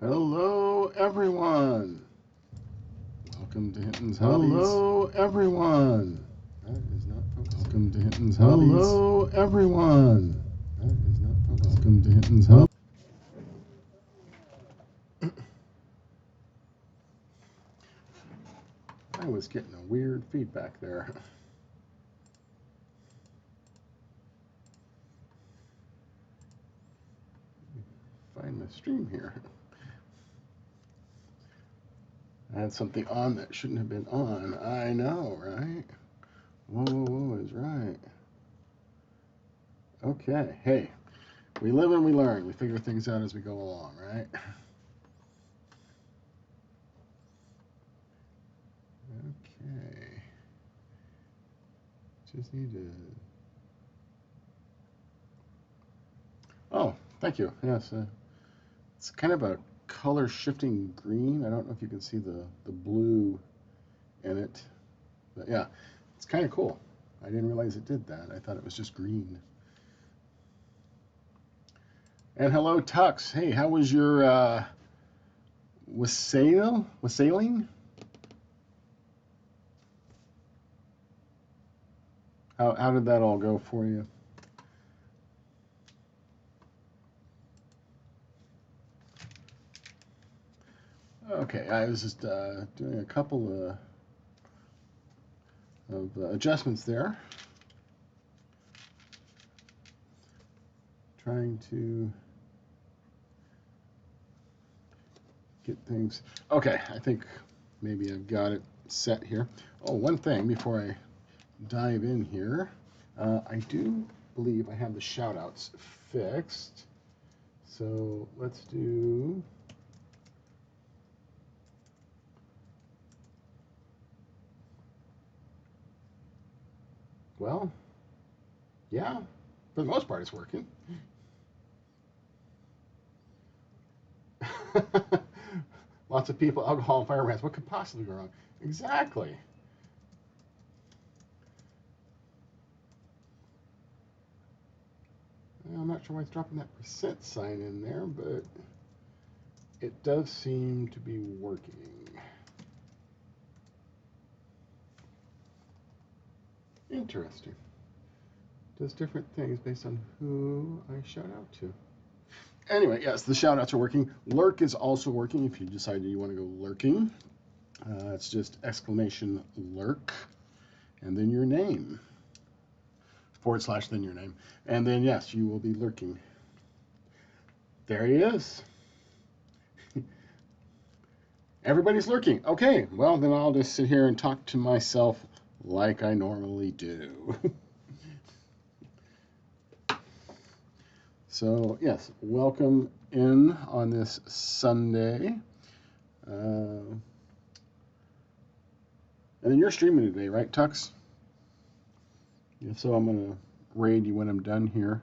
Hello, everyone. Welcome to Hinton's Hobbies. Hello, everyone. That is not focusing. Welcome to Hinton's Hobbies. Hello, everyone. That is not focusing. Welcome to Hinton's Hobbies. I was getting a weird feedback there. Find the stream here. I had something on that shouldn't have been on. I know, right? Whoa is right. Okay, hey, we live and we learn. We figure things out as we go along, right? Okay. Just need to. Oh, thank you. Yes, it's kind of a color shifting green. I don't know if you can see the blue in it, but yeah, it's kind of cool. I didn't realize it did that. I thought it was just green. And hello, Tux. Hey, how was your wassailing? How did that all go for you? Okay, I was just doing a couple of adjustments there. Trying to get things. Okay, I think maybe I've got it set here. Oh, one thing before I dive in here. I do believe I have the shout outs fixed. So let's do. Well, yeah, for the most part, it's working. Lots of people, alcohol and fire brands. What could possibly go wrong? Exactly. I'm not sure why it's dropping that percent sign in there, but it does seem to be working. Interesting. Does different things based on who I shout out to. Anyway, yes, the shout outs are working. Lurk is also working if you decide you want to go lurking. It's just exclamation lurk and then your name. / then your name. And then, yes, you will be lurking. There he is. Everybody's lurking. Okay, well, then I'll just sit here and talk to myself like I normally do. So, yes, welcome in on this Sunday. And then you're streaming today, right, Tux? If so, I'm going to raid you when I'm done here.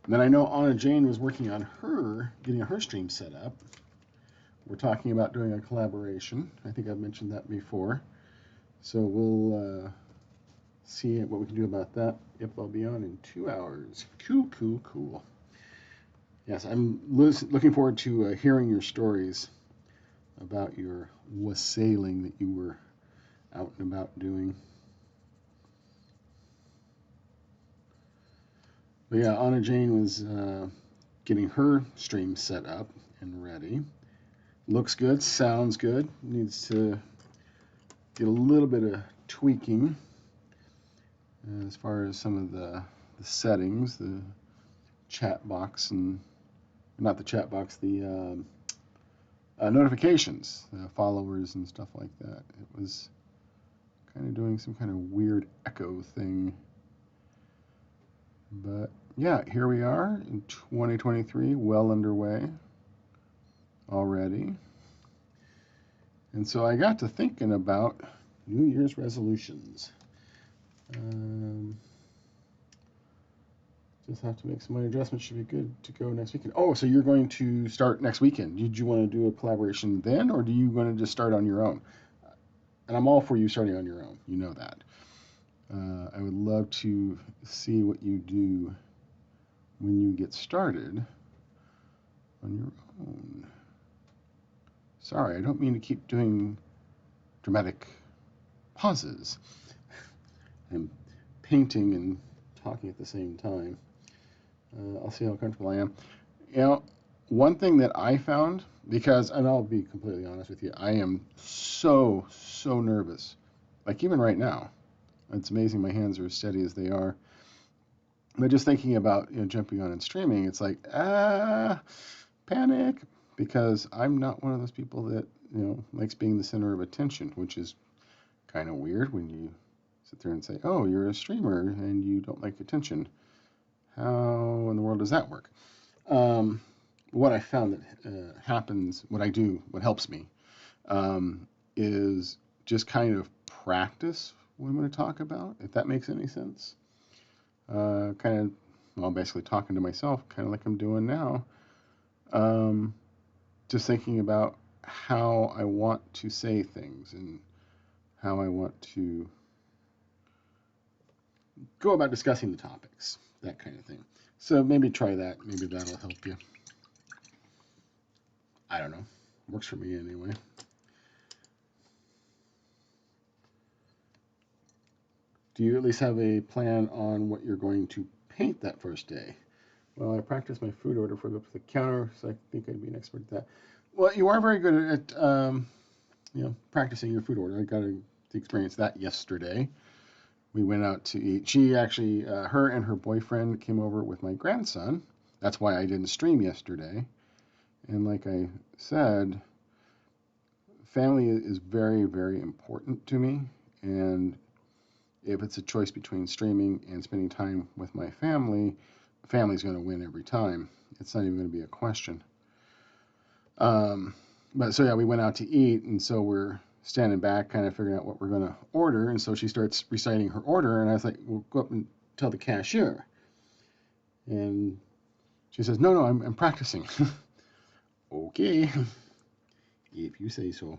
And then I know Anna Jane was working on getting her stream set up. We're talking about doing a collaboration. I think I've mentioned that before. So we'll see what we can do about that if I'll be on in 2 hours. Cool. Yes, I'm looking forward to hearing your stories about your wassailing that you were out and about doing. But yeah, Anna Jane was getting her stream set up and ready. Looks good, sounds good. Needs to get a little bit of tweaking as far as some of the settings, the chat box and not the chat box, the notifications, followers and stuff like that. It was kind of doing some kind of weird echo thing. But yeah, here we are in 2023, well underway already. And so I got to thinking about New Year's resolutions. Just have to make some minor adjustments. Should be good to go next weekend. Oh, so you're going to start next weekend. Did you want to do a collaboration then, or do you want to just start on your own? And I'm all for you starting on your own. You know that. I would love to see what you do when you get started on your own. Sorry, I don't mean to keep doing dramatic pauses. I'm painting and talking at the same time. I'll see how comfortable I am. You know, one thing that I found, because, and I'll be completely honest with you, I am so nervous. Like even right now, it's amazing my hands are as steady as they are. But just thinking about jumping on and streaming, it's like panic, because I'm not one of those people that likes being the center of attention, which is kind of weird when you sit there and say, "Oh, you're a streamer and you don't like attention." How in the world does that work? Um, what I found that happens, what I do, what helps me, is just kind of practice what I'm going to talk about, if that makes any sense. Kind of, well, basically talking to myself, kind of like I'm doing now. Um, just thinking about how I want to say things and how I want to go about discussing the topics, that kind of thing. So maybe try that. Maybe that'll help you. I don't know. Works for me anyway. Do you at least have a plan on what you're going to paint that first day? Well, I practiced my food order for the counter, so I think I'd be an expert at that. Well, you are very good at practicing your food order. I got to experience that yesterday. We went out to eat. She actually, her and her boyfriend came over with my grandson. That's why I didn't stream yesterday. And like I said, family is very important to me. And if it's a choice between streaming and spending time with my family, family's going to win every time. It's not even going to be a question. But so yeah, we went out to eat, and so we're standing back, kind of figuring out what we're going to order. And so she starts reciting her order, and I was like, "Well, go up and tell the cashier." And she says, "No, I'm practicing." Okay, if you say so.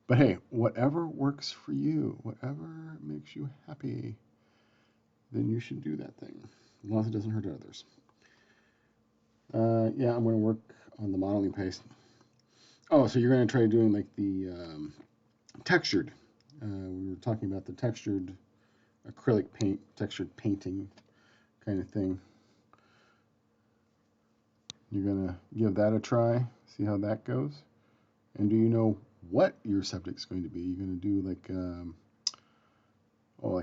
But hey, whatever works for you, whatever makes you happy, then you should do that thing, as long as it doesn't hurt others. Yeah, I'm going to work on the modeling paste. Oh, so you're going to try doing like the textured. We were talking about the textured acrylic paint, textured painting kind of thing. You're going to give that a try, see how that goes. And do you know what your subject's going to be? You're going to do like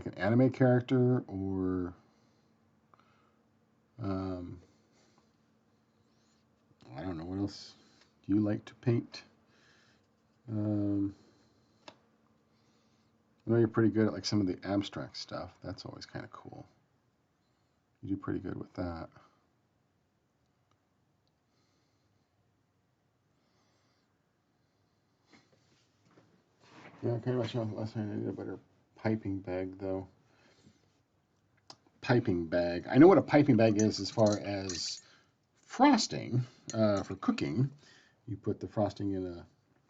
an anime character, or um, I don't know, what else do you like to paint? Um, I know you're pretty good at like some of the abstract stuff. That's always kind of cool. You do pretty good with that. Yeah, I kind of wish last night I did a better piping bag though. Piping bag. I know what a piping bag is as far as frosting for cooking. You put the frosting in a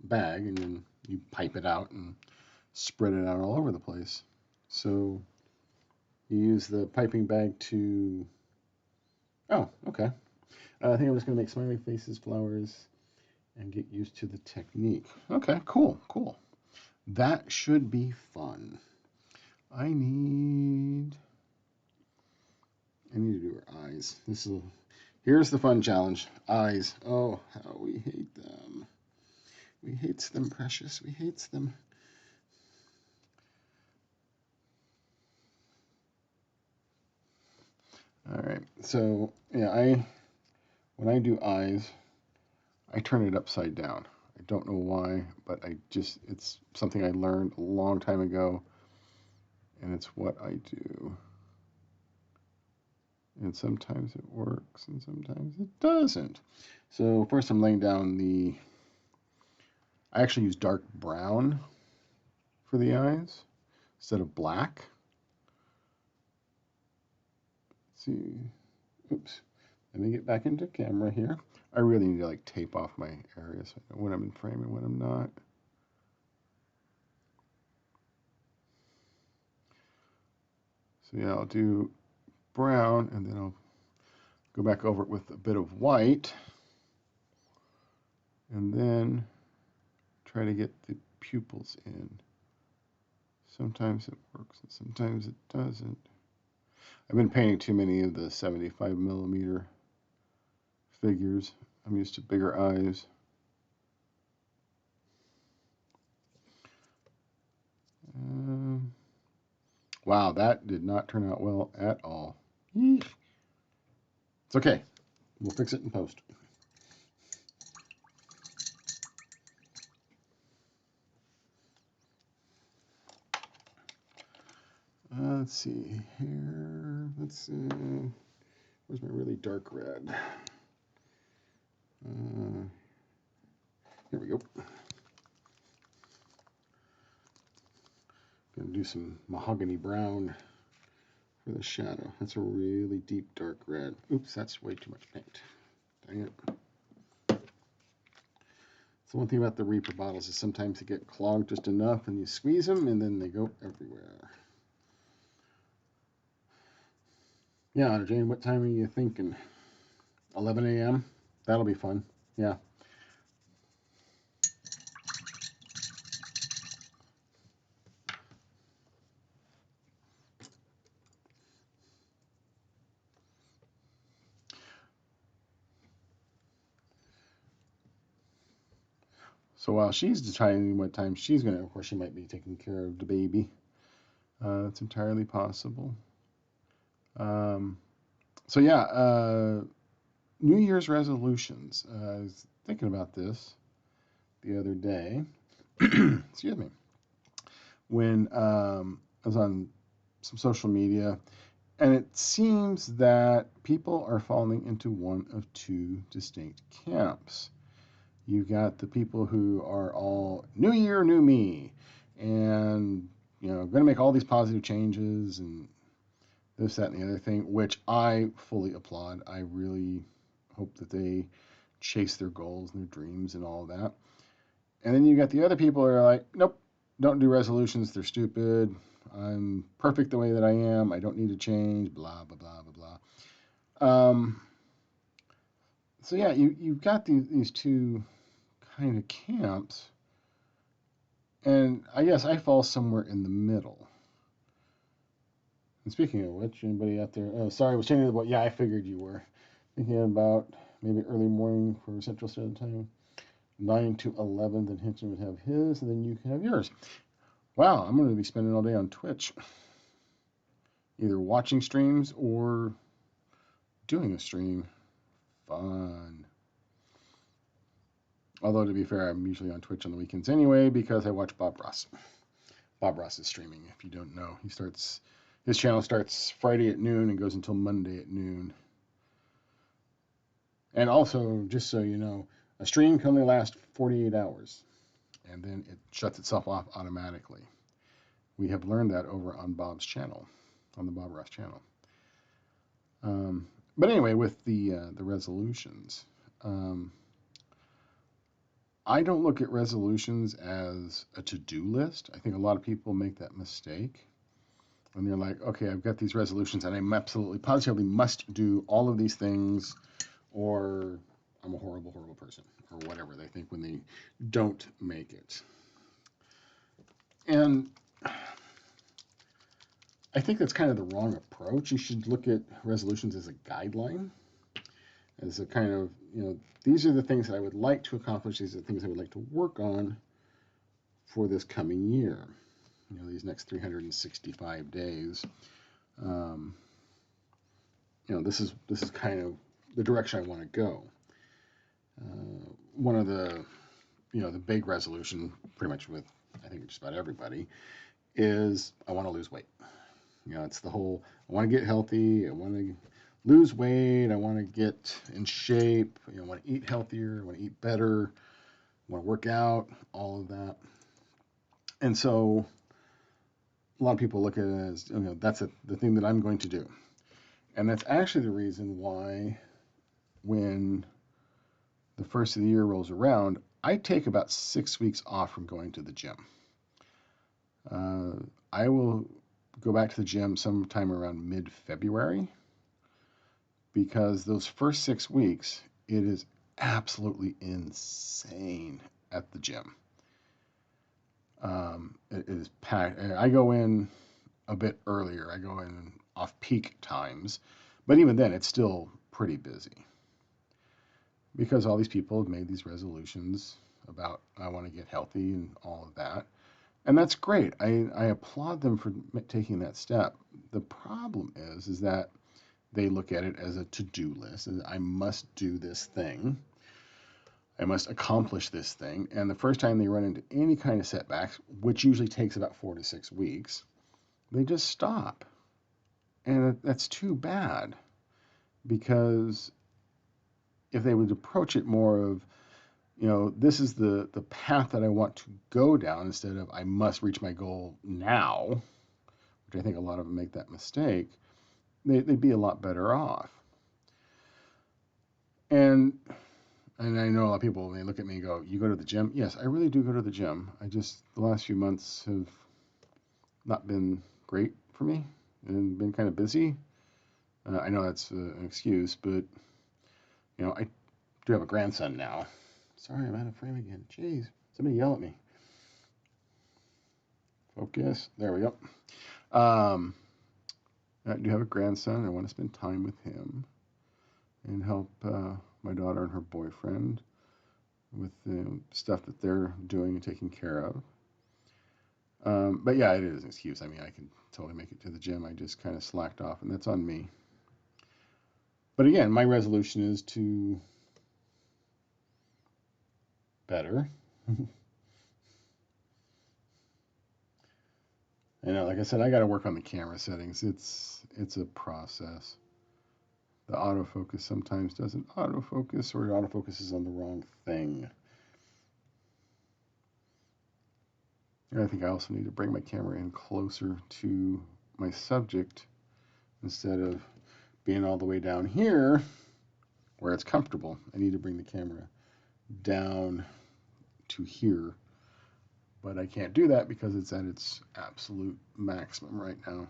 bag and then you pipe it out and spread it out all over the place. So you use the piping bag to. Oh, okay. I think I'm just going to make smiley faces, flowers, and get used to the technique. Okay, cool. That should be fun. I need to do her eyes. Here's the fun challenge. Eyes. Oh, how we hate them. We hates them, precious. We hates them. All right. So yeah, when I do eyes, I turn it upside down. I don't know why, but it's something I learned a long time ago, and it's what I do. And sometimes it works, and sometimes it doesn't. So first, I'm laying down I actually use dark brown for the eyes instead of black. Let's see. Oops. Let me get back into camera here. I really need to like tape off my areas so I know when I'm in frame and when I'm not. So yeah, I'll do brown and then I'll go back over it with a bit of white. and then try to get the pupils in. Sometimes it works and sometimes it doesn't. I've been painting too many of the 75 millimeter figures. I'm used to bigger eyes. Wow, that did not turn out well at all. It's okay. We'll fix it in post. Let's see here. Let's see. Where's my really dark red? Here we go. Gonna do some mahogany brown for the shadow. That's a really deep dark red. Oops, that's way too much paint. Dang it. So one thing about the Reaper bottles is sometimes they get clogged just enough and you squeeze them and then they go everywhere. Yeah, Jane, what time are you thinking? 11 a.m.? That'll be fun. Yeah. So while she's deciding what time she's going to, of course, she might be taking care of the baby. It's entirely possible. So yeah, New Year's resolutions. I was thinking about this the other day. Excuse me. When I was on some social media, and it seems that people are falling into one of two distinct camps. You've got the people who are all new year, new me, and going to make all these positive changes and this, that, and the other thing, which I fully applaud. I really hope that they chase their goals and their dreams and all that. And then you got the other people who are like, nope, don't do resolutions. They're stupid. I'm perfect the way that I am. I don't need to change. Blah blah blah blah blah. So yeah, you've got these two kind of camps, and I guess I fall somewhere in the middle. And speaking of which, anybody out there? Oh, sorry, I was changing the book. Yeah, I figured you were thinking about maybe early morning for Central Standard Time, 9 to 11. Then Hinton would have his, and then you can have yours. Wow, I'm going to be spending all day on Twitch, either watching streams or doing a stream. Fun. Although, to be fair, I'm usually on Twitch on the weekends anyway because I watch Bob Ross. Bob Ross is streaming, if you don't know. His channel starts Friday at noon and goes until Monday at noon. And also, just so you know, a stream can only last 48 hours, and then it shuts itself off automatically. We have learned that over on Bob's channel, on the Bob Ross channel. But anyway, with the resolutions, I don't look at resolutions as a to-do list. I think a lot of people make that mistake. And they're like, okay, I've got these resolutions and I'm absolutely positively must do all of these things, or I'm a horrible, horrible person, or whatever they think when they don't make it. And I think that's kind of the wrong approach. You should look at resolutions as a guideline, as a kind of, these are the things that I would like to accomplish. These are the things I would like to work on for this coming year. These next 365 days. This is kind of the direction I want to go. One of the, the big resolution, pretty much with, I think just about everybody, is I want to lose weight. It's the whole, I want to get healthy, I want to lose weight, I want to get in shape, I want to eat healthier, I want to eat better, I want to work out, all of that. And so a lot of people look at it as, that's the thing that I'm going to do. And that's actually the reason why when the first of the year rolls around, I take about 6 weeks off from going to the gym. I will go back to the gym sometime around mid-February, because those first 6 weeks, it is absolutely insane at the gym. It is packed. I go in a bit earlier. I go in off peak times, but even then, it's still pretty busy because all these people have made these resolutions about I want to get healthy and all of that. And that's great. I applaud them for taking that step. The problem is that they look at it as a to-do list, and I must do this thing. I must accomplish this thing. And the first time they run into any kind of setbacks, which usually takes about 4 to 6 weeks, they just stop. And that's too bad because if they would approach it more of, this is the path that I want to go down instead of I must reach my goal now, which I think a lot of them make that mistake, they'd be a lot better off. And I know a lot of people, when they look at me and go, "You go to the gym?" Yes, I really do go to the gym. The last few months have not been great for me and been kind of busy. I know that's an excuse, but, I do have a grandson now. Sorry, I'm out of frame again. Jeez, somebody yell at me. Focus. There we go. Um, I do have a grandson. I want to spend time with him and help my daughter and her boyfriend with the stuff that they're doing and taking care of. But yeah, it is an excuse. I mean, I can totally make it to the gym. I just kind of slacked off, and that's on me. But again, my resolution is to better. Like I said, I got to work on the camera settings. It's a process. The autofocus sometimes doesn't autofocus, or it autofocuses on the wrong thing. And I think I also need to bring my camera in closer to my subject instead of being all the way down here where it's comfortable. I need to bring the camera down to here, but I can't do that because it's at its absolute maximum right now.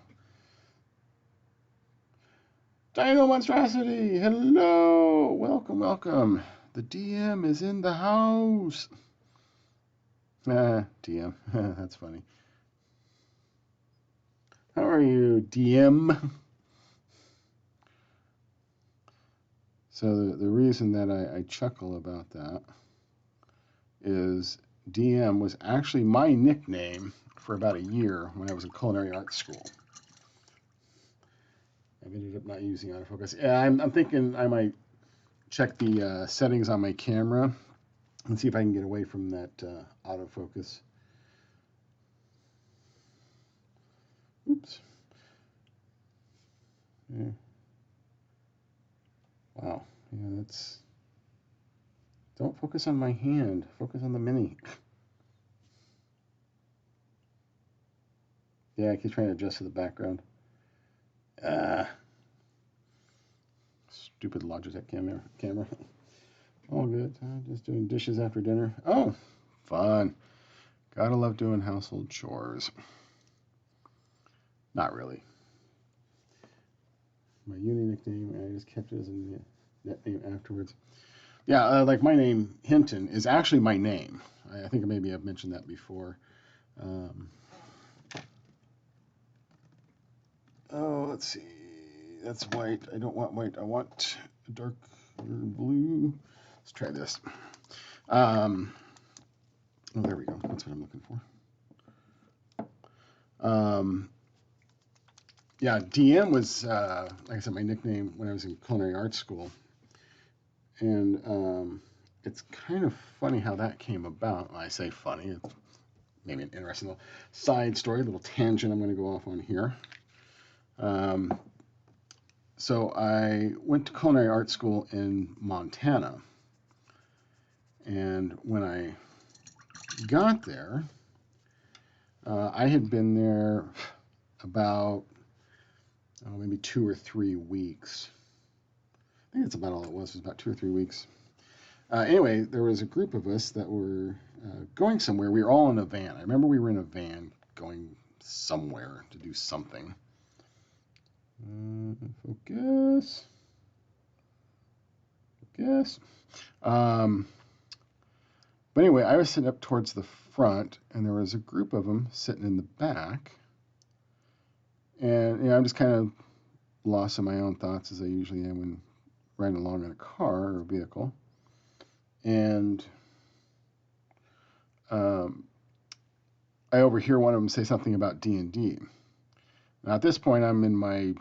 Dino Monstrosity, hello, welcome, welcome. The DM is in the house. DM, that's funny. How are you, DM? So the reason that I chuckle about that is DM was actually my nickname for about a year when I was in culinary arts school. I've ended up not using autofocus. Yeah, I'm thinking I might check the settings on my camera and see if I can get away from that autofocus. Oops. Yeah. Wow. Yeah, that's. Don't focus on my hand. Focus on the mini. Yeah, I keep trying to adjust to the background. Stupid Logitech camera. All good. Just doing dishes after dinner. Oh, fun. Gotta love doing household chores. Not really. My uni nickname, I just kept it as a net name afterwards. Yeah, like my name, Hinton, is actually my name. I think maybe I've mentioned that before. Oh, let's see. That's white. I don't want white. I want dark blue. Let's try this. Oh, there we go. That's what I'm looking for. Yeah, DM was, like I said, my nickname when I was in culinary arts school. And it's kind of funny how that came about. When I say funny, it's maybe an interesting little side story, a little tangent I'm going to go off on here. So I went to culinary art school in Montana. And when I got there, I had been there about maybe 2 or 3 weeks. I think that's about all it was about 2 or 3 weeks. Anyway, there was a group of us that were going somewhere. We were all in a van. I remember we were in a van going somewhere to do something. Focus. guess. Um, but anyway, I was sitting up towards the front, and there was a group of them sitting in the back. And I'm just kind of lost in my own thoughts, as I usually am when riding along in a car or a vehicle. And I overhear one of them say something about D&D. Now, at this point, I'm in my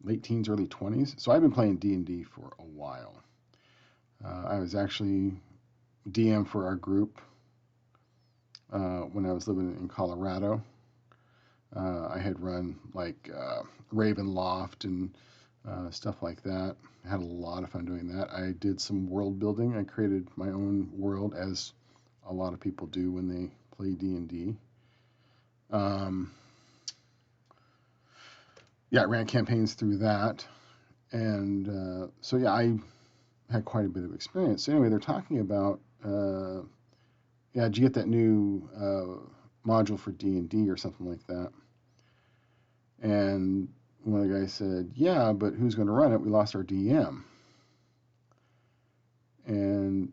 late teens, early 20s, so I've been playing D&D for a while. I was actually DM for our group when I was living in Colorado. I had run like Ravenloft and stuff like that. I had a lot of fun doing that. I did some world building. I created my own world, as a lot of people do when they play D&D. Yeah, I ran campaigns through that. And so, yeah, I had quite a bit of experience. So anyway, they're talking about, did you get that new module for D&D or something like that? And one of the guys said, yeah, but who's going to run it? We lost our DM. And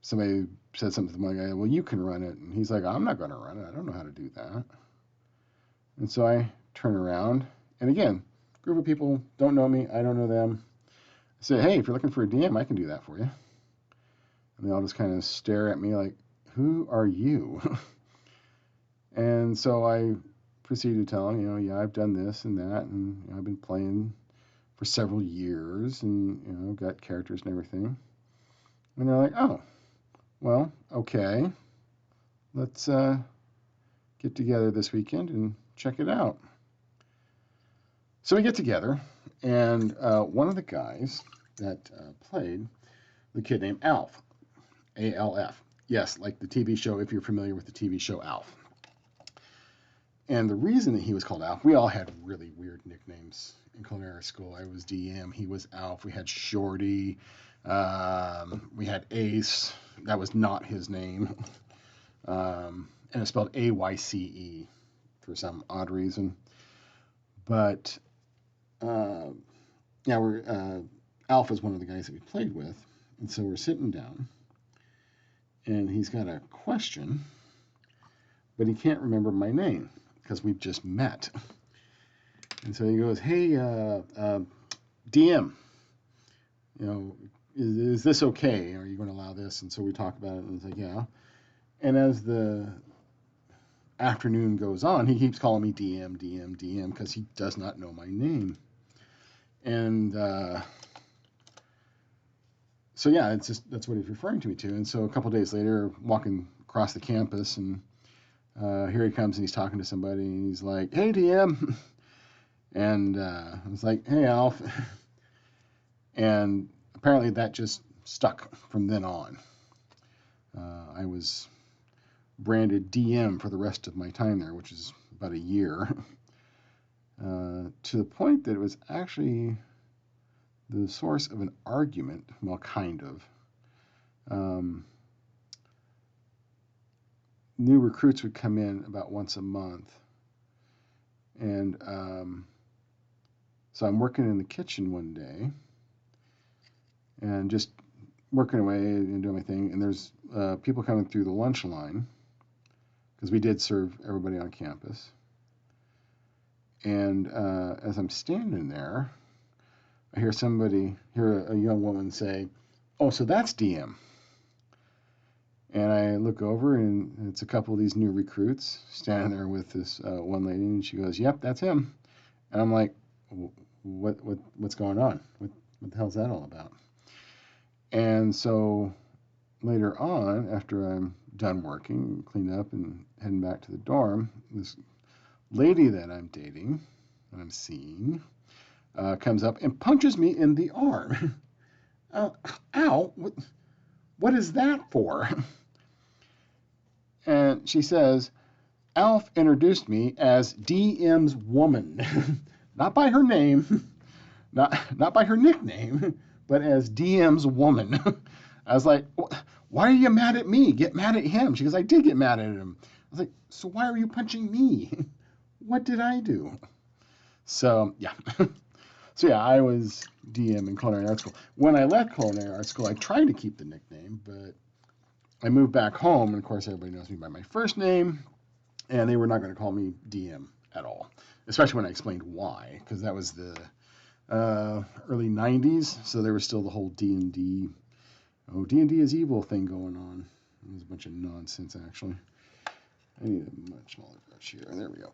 somebody said something to my guy, well, you can run it. And he's like, I'm not going to run it. I don't know how to do that. And so I turn around, and again, group of people don't know me. I don't know them. I say, hey, if you're looking for a DM, I can do that for you. And they all just kind of stare at me like, who are you? And so I proceeded to tell them, yeah, I've done this and that, and I've been playing for several years, and got characters and everything. And they're like, oh, well, okay, let's get together this weekend and check it out. So we get together, and one of the guys that played the kid named Alf, A-L-F. Yes, like the TV show, if you're familiar with the TV show Alf. And the reason that he was called Alf, we all had really weird nicknames in culinary school. I was DM, he was Alf, we had Shorty, we had Ace, that was not his name, and it's spelled A-Y-C-E for some odd reason. But Alf is one of the guys that we played with, and so we're sitting down, and he's got a question, but he can't remember my name because we've just met. And so he goes, hey, DM, is this okay? Are you going to allow this? And so we talk about it, and it's like, yeah. And as the afternoon goes on, he keeps calling me DM, DM, DM, because he does not know my name. And so, yeah, it's just, that's what he's referring to me to. And so a couple days later, walking across the campus, and here he comes, and he's talking to somebody, and he's like, hey, DM. And I was like, hey, Alf. And apparently that just stuck from then on. I was branded DM for the rest of my time there, which is about a year, to the point that it was actually the source of an argument, well, kind of. New recruits would come in about once a month, and so I'm working in the kitchen one day, and just working away and doing my thing, and there's people coming through the lunch line, because we did serve everybody on campus. And as I'm standing there, I hear a young woman say, oh, so that's DM. And I look over, and it's a couple of these new recruits standing there with this one lady, and she goes, yep, that's him. And I'm like, what's going on? What the hell's that all about? And so later on, after I'm done working, cleaned up, and heading back to the dorm, this lady that I'm dating, that I'm seeing, comes up and punches me in the arm. Ow, what is that for? And she says, Alf introduced me as DM's woman. Not by her name, not by her nickname, but as DM's woman. I was like, why are you mad at me? Get mad at him. She goes, I did get mad at him. I was like, so why are you punching me? What did I do? So, yeah. So yeah, I was DM in culinary art school. When I left culinary art school, I tried to keep the nickname, but I moved back home, and of course everybody knows me by my first name, and they were not going to call me DM at all, especially when I explained why, because that was the early '90s, so there was still the whole D&D, oh, D&D is evil thing going on. It was a bunch of nonsense, actually. I need a much smaller brush here. There we go.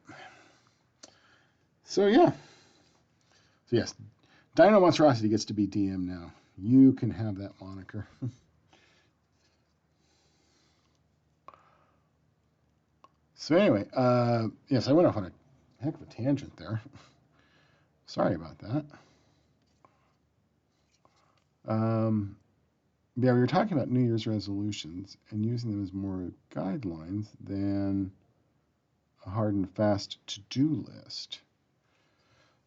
So yeah. So yes, Dino Monstrosity gets to be DM now. You can have that moniker. So anyway, yes, I went off on a heck of a tangent there. Sorry about that. Yeah, we were talking about New Year's resolutions and using them as more guidelines than a hard and fast to-do list.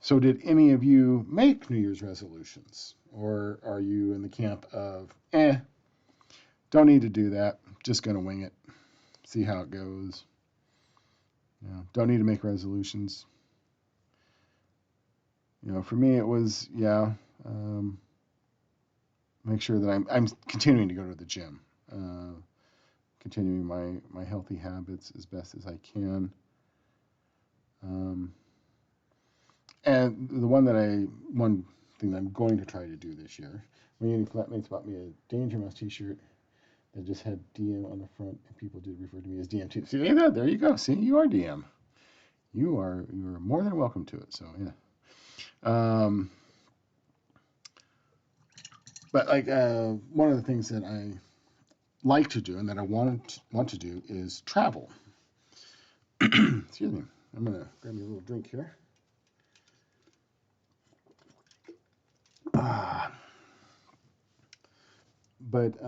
So did any of you make New Year's resolutions? Or are you in the camp of, don't need to do that, just going to wing it, see how it goes? Don't need to make resolutions. For me it was, make sure that I'm continuing to go to the gym, continuing my healthy habits as best as I can. And the one thing that I'm going to try to do this year, my uni flatmates bought me a Danger Mouse t-shirt that just had DM on the front, and people did refer to me as DM too. See, there you go. See, you are DM. You are more than welcome to it. So yeah. But like one of the things that I like to do and that I want to do is travel. Excuse me. I'm gonna grab me a little drink here. But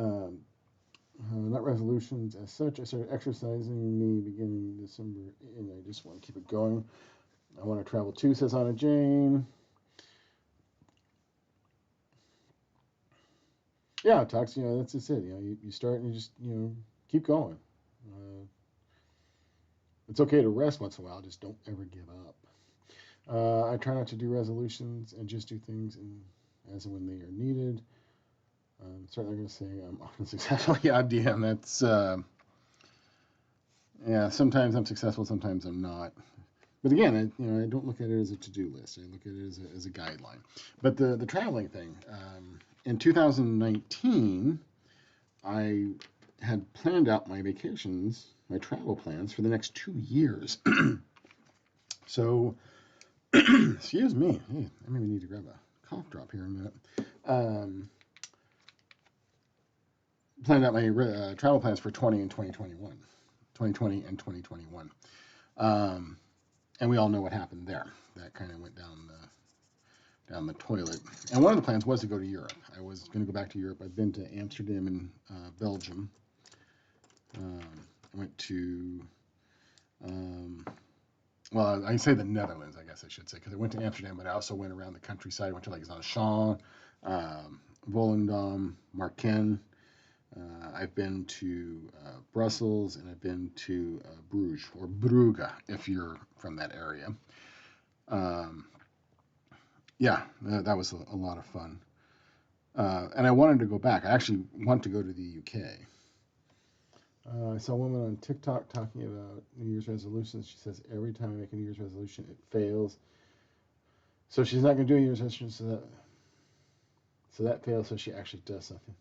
not resolutions as such. I started exercising me beginning December, and I just want to keep it going. I want to travel too, says Anna Jane. Yeah, Tux, that's just it. You start and you just, keep going. It's okay to rest once in a while, just don't ever give up. I try not to do resolutions and just do things as and when they are needed. I'm certainly going to say I'm often successful. Yeah, DM, that's, sometimes I'm successful, sometimes I'm not. But again, I don't look at it as a to-do list. I look at it as a guideline. But the traveling thing, in 2019, I had planned out my vacations, my travel plans for the next 2 years. So, excuse me. Hey, I maybe need to grab a cough drop here in a minute. Planned out my travel plans for 2020 and 2021. And we all know what happened there. That kind of went down the toilet. And one of the plans was to go to Europe. I was going to go back to Europe. I've been to Amsterdam and Belgium. I went to, well, I say the Netherlands, I guess I should say, because I went to Amsterdam, but I also went around the countryside. I went to like Zaanstad, Volendam, Marken. I've been to Brussels, and I've been to Bruges, or Brugge, if you're from that area. Yeah, that was a lot of fun. And I wanted to go back. I actually want to go to the UK. I saw a woman on TikTok talking about New Year's resolutions. She says every time I make a New Year's resolution, it fails. So she's not going to do a New Year's resolution, so that fails. So she actually does something.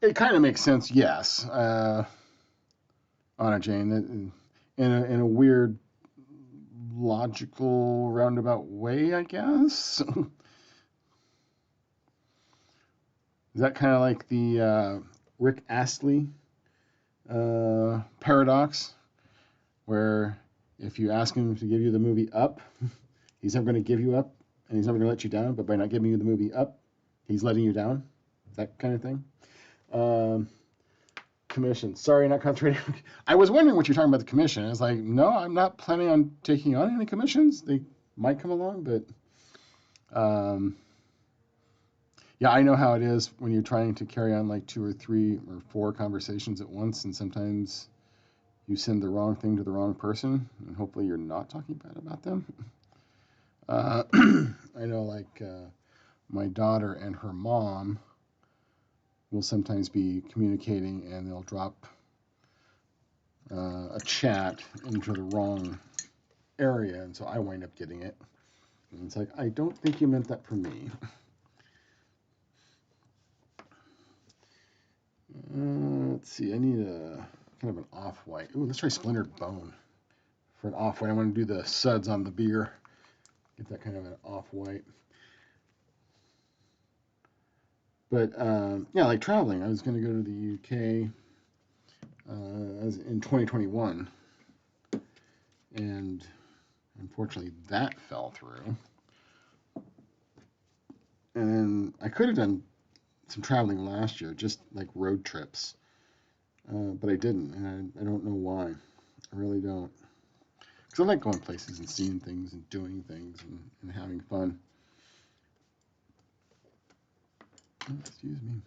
It kind of makes sense, yes. Anna Jane, in a weird, logical, roundabout way, I guess. Is that kind of like the Rick Astley paradox, where if you ask him to give you the movie Up, he's never going to give you up, and he's never going to let you down, but by not giving you the movie Up, he's letting you down? That kind of thing. Commission. Sorry, not concentrating. I was wondering what you're talking about the commission. I was like, no, I'm not planning on taking on any commissions. They might come along, but yeah, I know how it is when you're trying to carry on like 2 or 3 or 4 conversations at once, and sometimes you send the wrong thing to the wrong person, and hopefully you're not talking bad about them. I know, like, my daughter and her mom will sometimes be communicating, and they'll drop a chat into the wrong area, and so I wind up getting it. And it's like, I don't think you meant that for me. Let's see, I need a kind of an off-white. Ooh, let's try Splintered Bone. For an off-white, I want to do the suds on the beer. Get that kind of an off-white. But yeah, like traveling, I was going to go to the UK in 2021, and unfortunately that fell through. And then I could have done some traveling last year, just like road trips, but I didn't, and I don't know why. I really don't. Because I like going places and seeing things and doing things and having fun. Excuse me.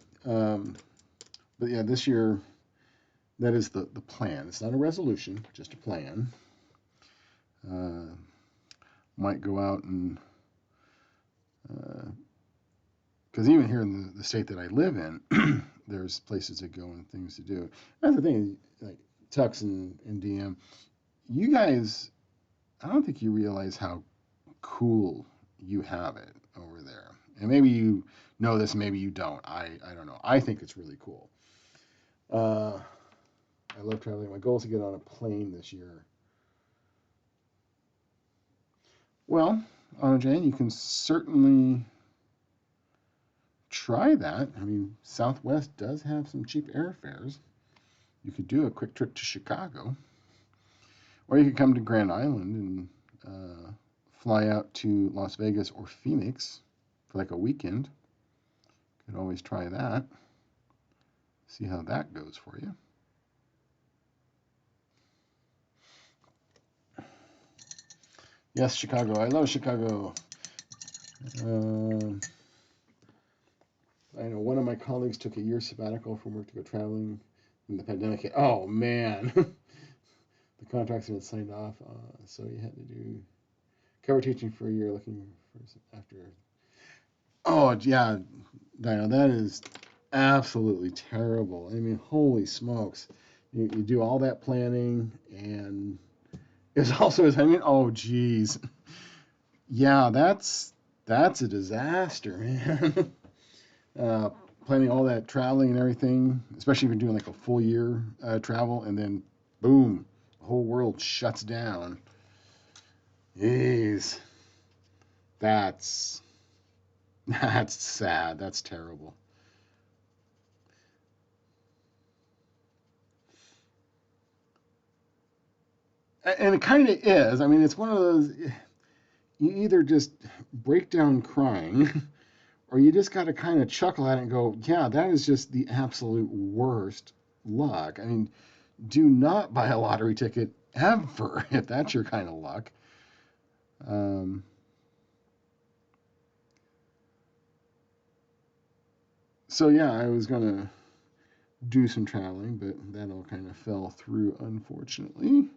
But yeah, this year, that is the plan. It's not a resolution, just a plan. Might go out and, because even here in the state that I live in, there's places to go and things to do. That's the thing, like Tux and DM, you guys, I don't think you realize how cool you have it over there. And maybe you know this, maybe you don't. I don't know. I think it's really cool. I love traveling. My goal is to get on a plane this year. Well, Anna Jane, you can certainly try that. I mean, Southwest does have some cheap airfares. You could do a quick trip to Chicago, or you could come to Grand Island and fly out to Las Vegas or Phoenix for like a weekend. Could always try that. See how that goes for you. Yes, Chicago. I love Chicago. I know one of my colleagues took a year sabbatical from work to go traveling when the pandemic hit. Oh, man. The contracts had been signed off, so he had to do cover teaching for a year looking for after. Oh, yeah, Dino, that is absolutely terrible. I mean, holy smokes. You do all that planning, and it's also, I mean, oh, geez. Yeah, that's a disaster, man. uh, Planning all that traveling and everything, especially if you're doing like a full year travel, and then boom, the whole world shuts down. Jeez, that's that's sad. That's terrible. And it kind of is. I mean, it's one of those. You either just break down crying, or you just got to kind of chuckle at it and go, "Yeah, that is just the absolute worst luck." I mean, do not buy a lottery ticket ever if that's your kind of luck. Um, so yeah, I was gonna do some traveling, but that all kind of fell through, unfortunately.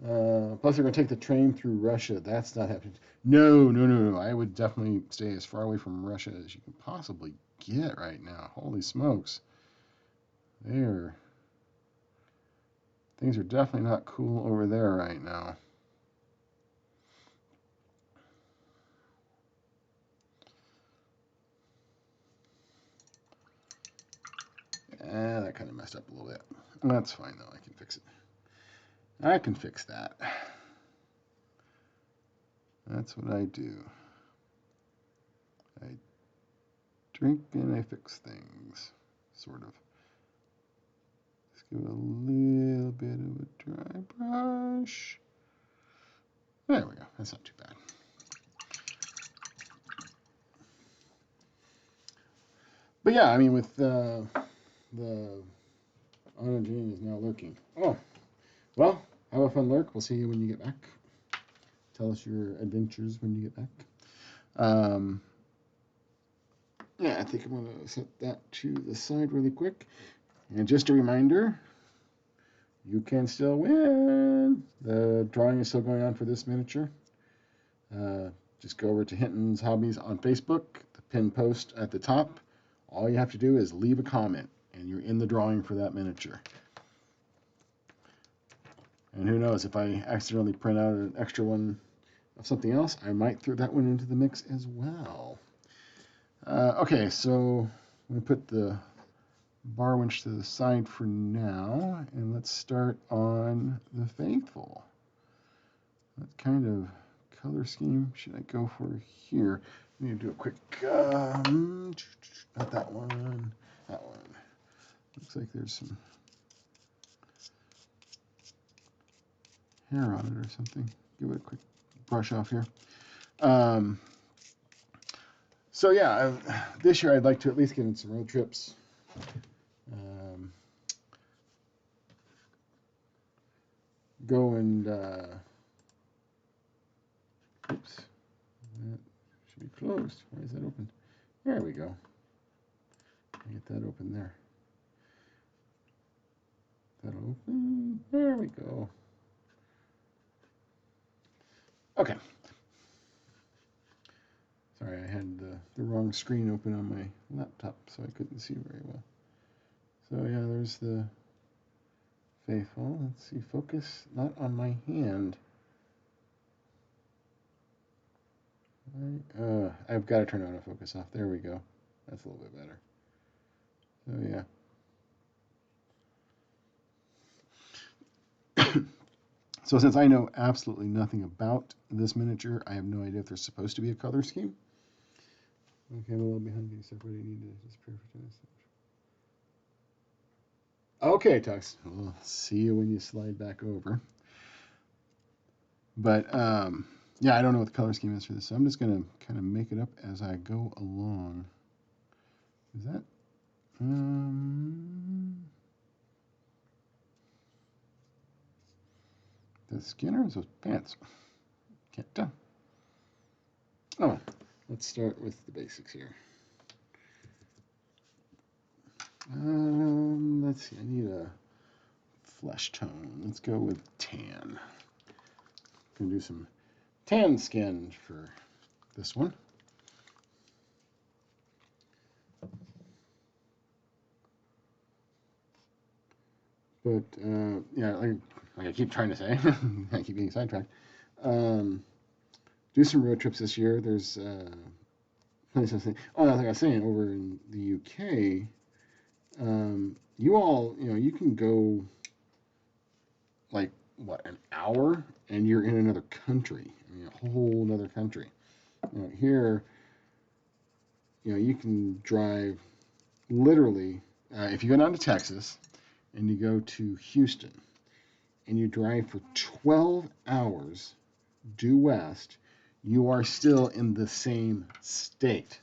Plus, they're gonna take the train through Russia. That's not happening. No, no, no, no. I would definitely stay as far away from Russia as you can possibly get right now. Holy smokes, there. Things are definitely not cool over there right now. That kind of messed up a little bit. That's fine though. I can fix it. I can fix that. That's what I do. I drink and I fix things, sort of. Let's give it a little bit of a dry brush. There we go. That's not too bad. But yeah, I mean, with the Anna Jane is now lurking. Oh, well, have a fun lurk. We'll see you when you get back. Tell us your adventures when you get back. Yeah, I think I'm going to set that to the side really quick. And just a reminder, you can still win. The drawing is still going on for this miniature. Just go over to Hinton's Hobbies on Facebook, the pinned post at the top. All you have to do is leave a comment, and you're in the drawing for that miniature. And who knows, if I accidentally print out an extra one of something else, I might throw that one into the mix as well. Okay, so I'm going to put the bar winch to the side for now, and let's start on the Faithful. What kind of color scheme should I go for here? I need to do a quick, not that one, that one. Looks like there's some hair on it or something. Give it a quick brush off here. So yeah, this year I'd like to at least get in some road trips. Go and, oops, that should be closed. Why is that open? There we go. Get that open there. That'll open. There we go. Okay. Sorry, I had the wrong screen open on my laptop, so I couldn't see very well. So yeah, there's the Faithful. Let's see, focus not on my hand. I've got to turn autofocus off. There we go. That's a little bit better. So yeah. So since I know absolutely nothing about this miniature, I have no idea if there's supposed to be a color scheme. Okay, I'm a little behind you, so I really need to just perfect. Okay, Tux. We'll see you when you slide back over. But yeah, I don't know what the color scheme is for this, so I'm just going to kind of make it up as I go along. Is that the skin or those pants? Can't tell. Oh, let's start with the basics here. Let's see, I need a flesh tone. Let's go with tan. Gonna do some tan skin for this one. But yeah, like I keep trying to say, I keep getting sidetracked. Do some road trips this year. There's plenty of things. Oh, like I was saying, over in the UK, you all, you can go like what, an hour, and you're in another country. I mean, a whole other country. Here, you can drive literally. If you go down to Texas and you go to Houston and you drive for 12 hours due west, you are still in the same state.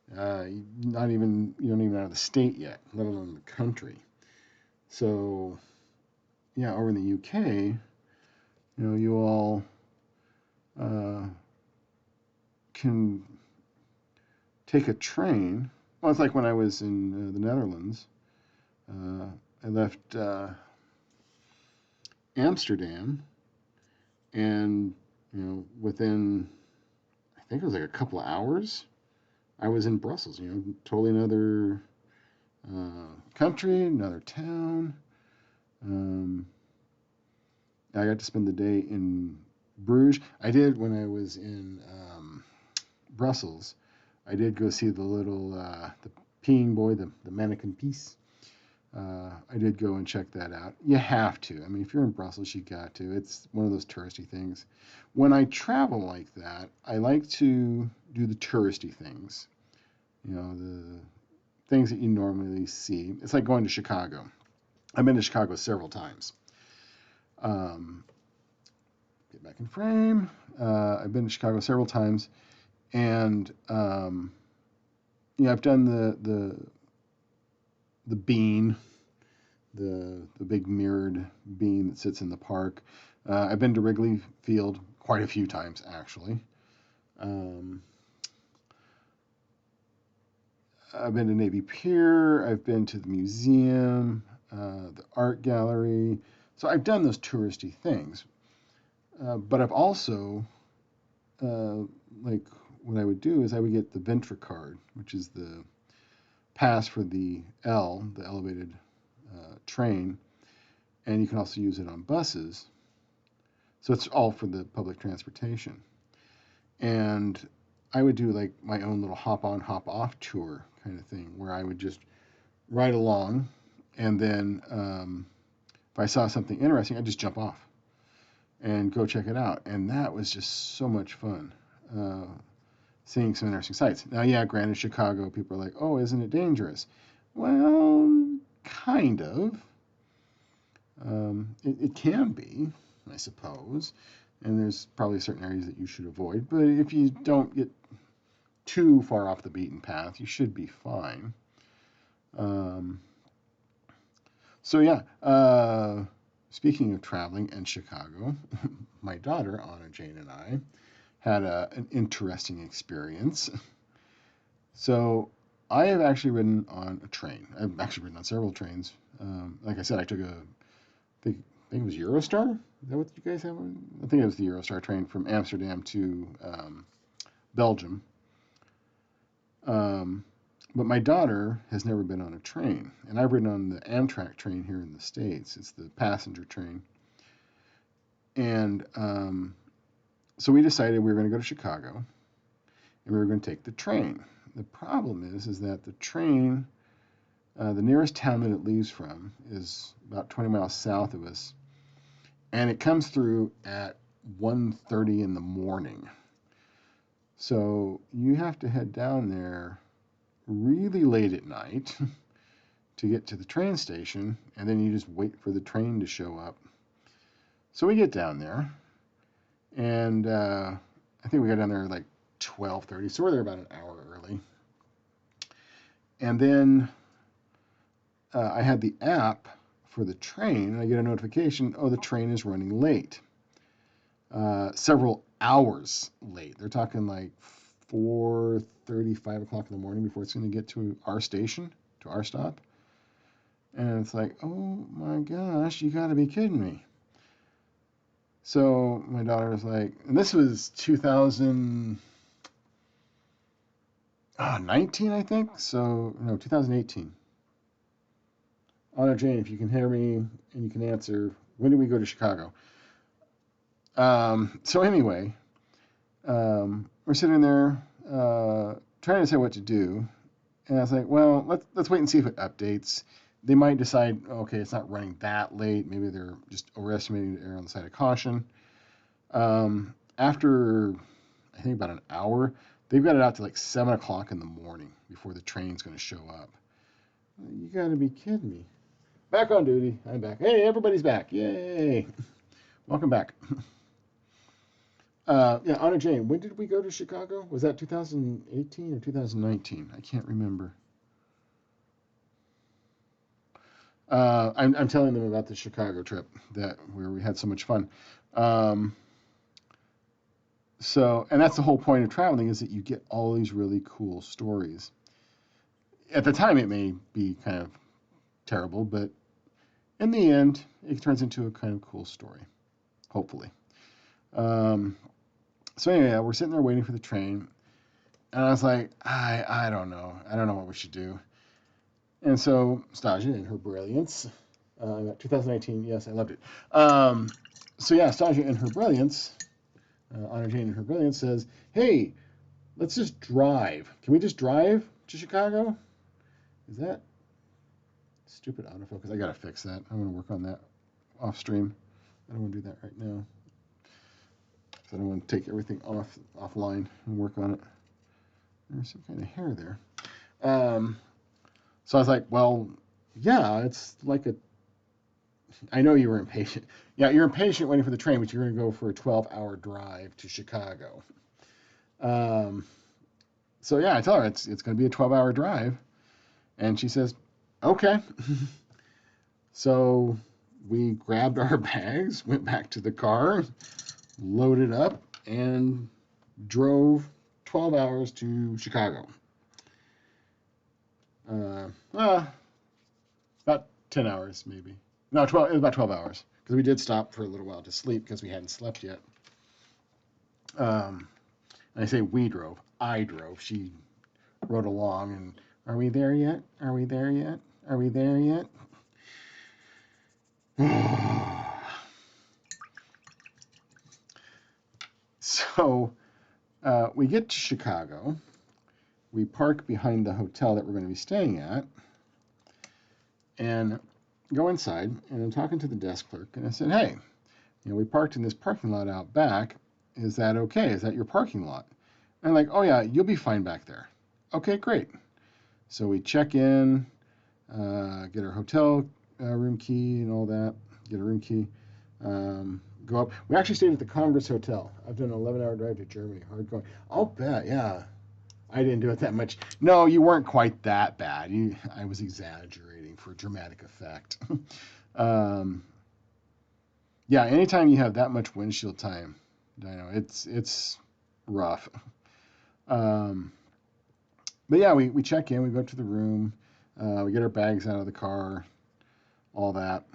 You don't even out of the state yet, let alone the country. So, yeah, over in the UK, you all can take a train. Well, it's like when I was in the Netherlands. I left Amsterdam, and within, I think it was like a couple of hours, I was in Brussels. Totally another country, another town. I got to spend the day in Bruges. I did when I was in Brussels. I did go see the little the peeing boy, the mannequin piece. I did go and check that out. You have to. I mean, if you're in Brussels, you got to. It's one of those touristy things. When I travel like that, I like to do the touristy things. The things that you normally see. It's like going to Chicago. I've been to Chicago several times. Get back in frame. I've been to Chicago several times, and I've done the bean, the big mirrored bean that sits in the park. I've been to Wrigley Field quite a few times, actually. I've been to Navy Pier. I've been to the museum. the art gallery. So I've done those touristy things. But I've also, like, what I would do is I would get the Ventra card, which is the pass for the elevated train, and you can also use it on buses. So it's all for the public transportation. And I would do like my own little hop on, hop off tour kind of thing where I would just ride along, and then if I saw something interesting, I'd just jump off and go check it out. And that was just so much fun. Seeing some interesting sights. Now, yeah, granted, Chicago, people are like, oh, isn't it dangerous? Well, kind of. It can be, I suppose. And there's probably certain areas that you should avoid. But if you don't get too far off the beaten path, you should be fine. So, yeah. Speaking of traveling and Chicago, my daughter, Anna Jane, and I had an interesting experience. So I have actually ridden on a train. I've actually ridden on several trains. Like I said, I think it was Eurostar. Is that what you guys have? I think it was the Eurostar train from Amsterdam to Belgium. But my daughter has never been on a train, and I've ridden on the Amtrak train here in the States. It's the passenger train. And so we decided we were going to go to Chicago, and we were going to take the train. The problem is that the train, the nearest town that it leaves from is about 20 miles south of us, and it comes through at 1:30 in the morning. So you have to head down there really late at night to get to the train station, and then you just wait for the train to show up. So we get down there, and I think we got down there like 12:30, so we're there about an hour early. And then I had the app for the train, and I get a notification, oh, the train is running late. Several hours late. They're talking like 4:30, 5 o'clock in the morning before it's going to get to our station, to our stop. And it's like, oh my gosh, you got to be kidding me. So my daughter was like, and this was 2019, I think. So, no, 2018. Anna Jane, if you can hear me and you can answer, when did we go to Chicago? So anyway, we're sitting there trying to decide what to do, and I was like, well, let's wait and see if it updates. They might decide, okay, it's not running that late. Maybe they're just overestimating the error on the side of caution. After I think about an hour, they've got it out to like 7 o'clock in the morning before the train's going to show up. You got to be kidding me. Back on duty. I'm back. Hey, everybody's back. Yay. Welcome back. Yeah, Anna Jane, when did we go to Chicago? Was that 2018 or 2019? I can't remember. I'm telling them about the Chicago trip where we had so much fun. And that's the whole point of traveling, is that you get all these really cool stories. At the time, it may be kind of terrible, but in the end, it turns into a kind of cool story, hopefully. So anyway, we're sitting there waiting for the train, and I was like, I don't know. I don't know what we should do. And so Stasia, in her brilliance, 2019, yes, I loved it. So yeah, Stasia, in her brilliance, Anna Jane, in her brilliance, says, hey, let's just drive. Can we just drive to Chicago? Is that stupid autofocus? I gotta fix that. I want to work on that off stream. I don't want to do that right now. I don't want to take everything offline and work on it. There's some kind of hair there. So I was like, well, yeah, it's like I know you were impatient. Yeah, you're impatient waiting for the train, but you're going to go for a 12-hour drive to Chicago. So yeah, I tell her it's going to be a 12-hour drive. And she says, okay. So we grabbed our bags, went back to the car, loaded up, and drove 12 hours to Chicago. About 10 hours maybe. No, 12. It was about 12 hours because we did stop for a little while to sleep because we hadn't slept yet. And I say we drove. I drove. She rode along and, are we there yet? Are we there yet? Are we there yet? So we get to Chicago. We park behind the hotel that we're going to be staying at and go inside. And I'm talking to the desk clerk. And I said, hey, we parked in this parking lot out back. Is that okay? Is that your parking lot? And I'm like, oh, yeah, you'll be fine back there. Okay, great. So we check in, get our hotel room key and all that, get a room key, go up. We actually stayed at the Congress Hotel. I've done an 11-hour drive to Germany, hard going. I'll bet, yeah. I didn't do it that much. No, you weren't quite that bad. I was exaggerating for dramatic effect. Yeah, anytime you have that much windshield time, Dino, it's rough. But yeah, we check in, we go up to the room, we get our bags out of the car, all that.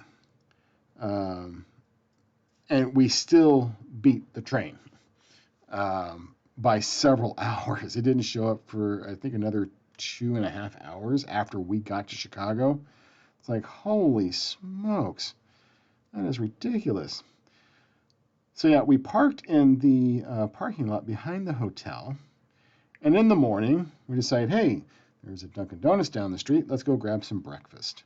And we still beat the train by several hours. It didn't show up for, I think, another 2.5 hours after we got to Chicago. It's like, holy smokes, that is ridiculous. So yeah, we parked in the parking lot behind the hotel. And in the morning, we decide, hey, there's a Dunkin' Donuts down the street. Let's go grab some breakfast.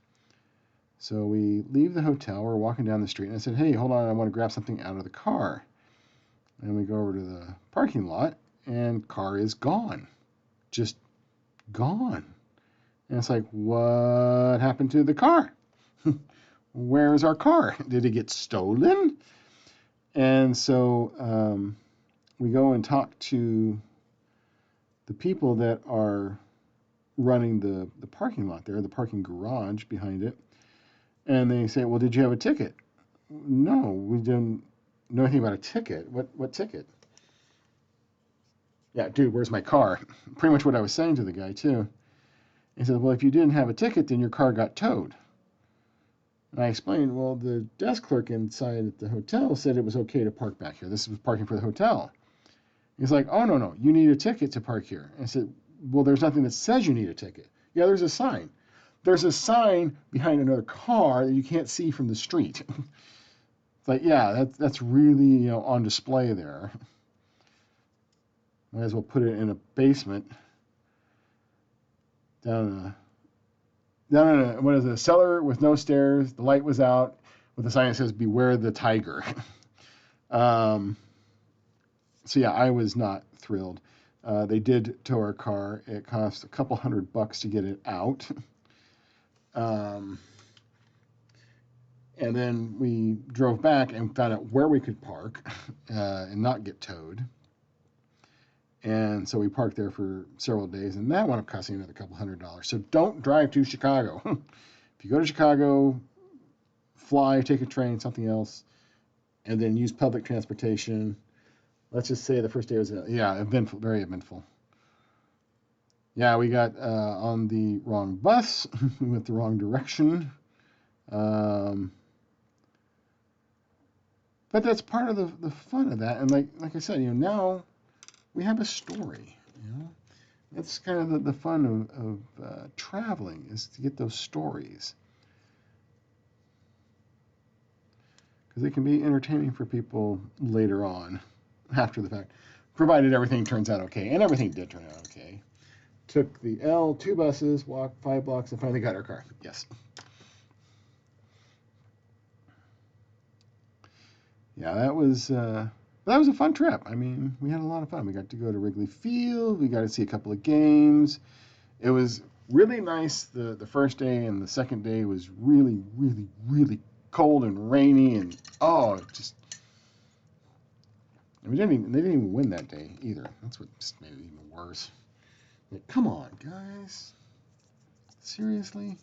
So we leave the hotel. We're walking down the street. And I said, hey, hold on. I want to grab something out of the car. And we go over to the parking lot, and car is gone. Just gone. And it's like, what happened to the car? Where is our car? Did it get stolen? And so we go and talk to the people that are running the parking lot there, the parking garage behind it. And they say, well, did you have a ticket? No, we didn't know anything about a ticket. What ticket? Yeah, dude, where's my car? Pretty much what I was saying to the guy, too. He said, well, if you didn't have a ticket, then your car got towed. And I explained, well, the desk clerk inside at the hotel said it was okay to park back here. This was parking for the hotel. He's like, oh, no, you need a ticket to park here. And I said, well, there's nothing that says you need a ticket. Yeah, there's a sign. There's a sign behind another car that you can't see from the street. It's like, yeah, that's really on display there. Might as well put it in a basement down in a cellar with no stairs. The light was out with a sign that says "Beware the Tiger." So yeah, I was not thrilled. They did tow our car. It cost a couple $100 to get it out. And then we drove back and found out where we could park and not get towed. And so we parked there for several days, and that wound up costing another couple $100. So don't drive to Chicago. If you go to Chicago, fly, take a train, something else, and then use public transportation. Let's just say the first day was, eventful, very eventful. Yeah, we got on the wrong bus, we went the wrong direction. But that's part of the fun of that. And like I said, now we have a story. That's kind of the fun of traveling, is to get those stories. Because it can be entertaining for people later on, after the fact, provided everything turns out okay. And everything did turn out okay. Took the L, 2 buses, walked 5 blocks, and finally got our car. Yes. Yeah, that was a fun trip. I mean, we had a lot of fun. We got to go to Wrigley Field. We got to see a couple of games. It was really nice the first day, and the second day was really, really, really cold and rainy, and they didn't even win that day either. That's what just made it even worse. Like, come on, guys. Seriously?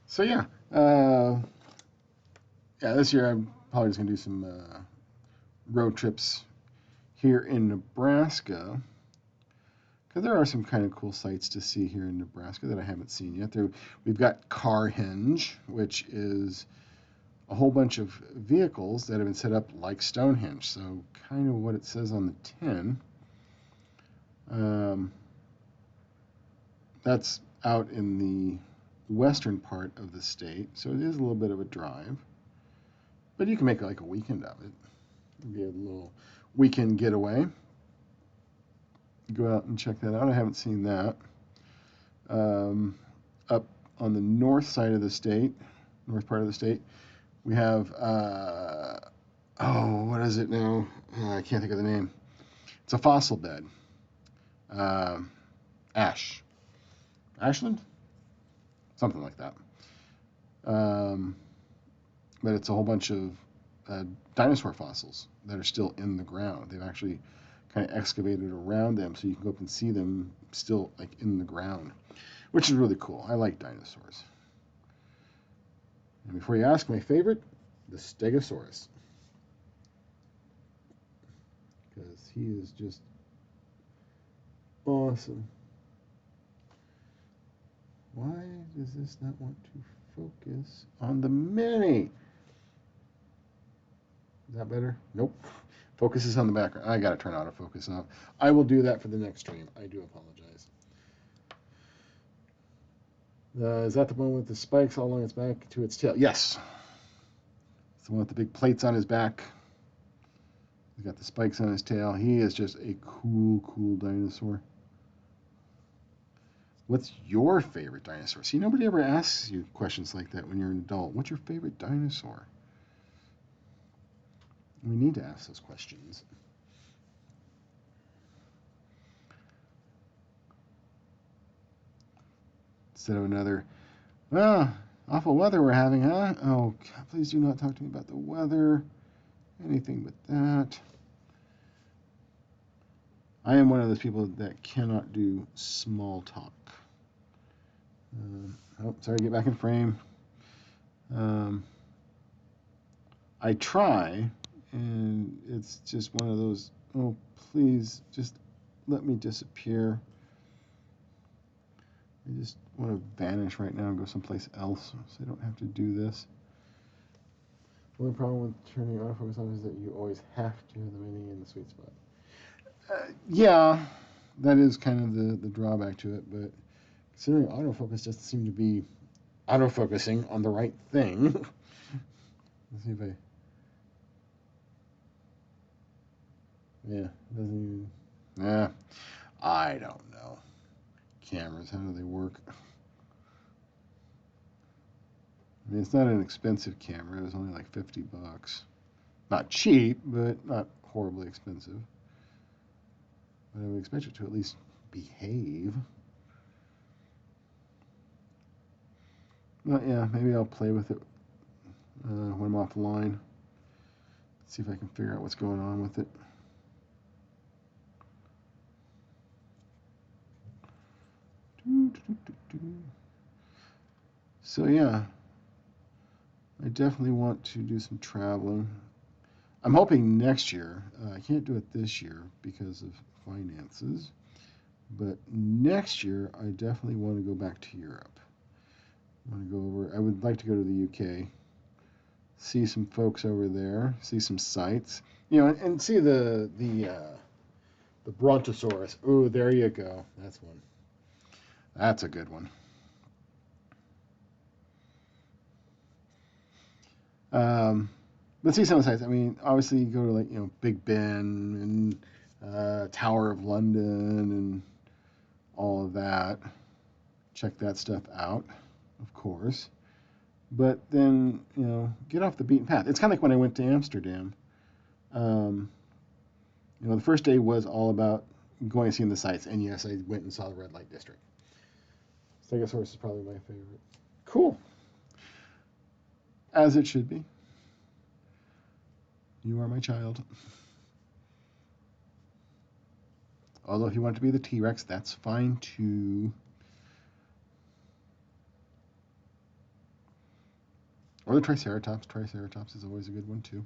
So yeah, this year I'm probably just gonna do some road trips here in Nebraska. because there are some kind of cool sights to see here in Nebraska that I haven't seen yet. We've got Carhenge, which is a whole bunch of vehicles that have been set up like Stonehenge. So kind of what it says on the tin. That's out in the western part of the state, so it is a little bit of a drive. But you can make like a weekend of it. It'd be a little weekend getaway. Go out and check that out. I haven't seen that. Up on the north side of the state, north part of the state, we have, what is it now? I can't think of the name. It's a fossil bed. Ashland? Something like that. But it's a whole bunch of dinosaur fossils that are still in the ground. They've actually kind of excavated around them so you can go up and see them still like in the ground, which is really cool. I like dinosaurs. And before you ask, my favorite, the Stegosaurus, because he is just awesome. Why does this not want to focus on the mini? Is that better? Nope. Focuses on the background. I got to turn autofocus off. I will do that for the next stream. I do apologize. Is that the one with the spikes all along its back to its tail? Yes. It's the one with the big plates on his back. He's got the spikes on his tail. He is just a cool, cool dinosaur. What's your favorite dinosaur? See, nobody ever asks you questions like that when you're an adult. What's your favorite dinosaur? We need to ask those questions. Instead of another, awful weather we're having, huh? Oh, God, please do not talk to me about the weather. Anything but that. I am one of those people that cannot do small talk. Sorry, get back in frame. I try, and it's just one of those, oh, please, just let me disappear. I just want to vanish right now and go someplace else so I don't have to do this. The only problem with turning autofocus on is that you always have to have the mini in the sweet spot. Yeah, that is kind of the drawback to it, but considering autofocus doesn't seem to be autofocusing on the right thing. Let's see if I... Yeah, doesn't even... I don't know. Cameras, how do they work? I mean, it's not an expensive camera. It was only like $50. Not cheap, but not horribly expensive. But I would expect it to at least behave. Well, yeah, maybe I'll play with it when I'm offline. See if I can figure out what's going on with it. So yeah, I definitely want to do some traveling. I'm hoping next year. I can't do it this year because of finances. But next year, I definitely want to go back to Europe. I want to go over. I would like to go to the UK, see some folks over there, see some sights, and see the Brontosaurus. Oh, there you go. That's one. That's a good one. But see some of the sites. I mean, obviously you go to like Big Ben and Tower of London and all of that. Check that stuff out, of course. But then get off the beaten path. It's kind of like when I went to Amsterdam. The first day was all about going and seeing the sights, and yes, I went and saw the red light district. Stegosaurus is probably my favorite. Cool. As it should be. You are my child. Although if you want to be the T-Rex, that's fine too. Or the Triceratops. Triceratops is always a good one too.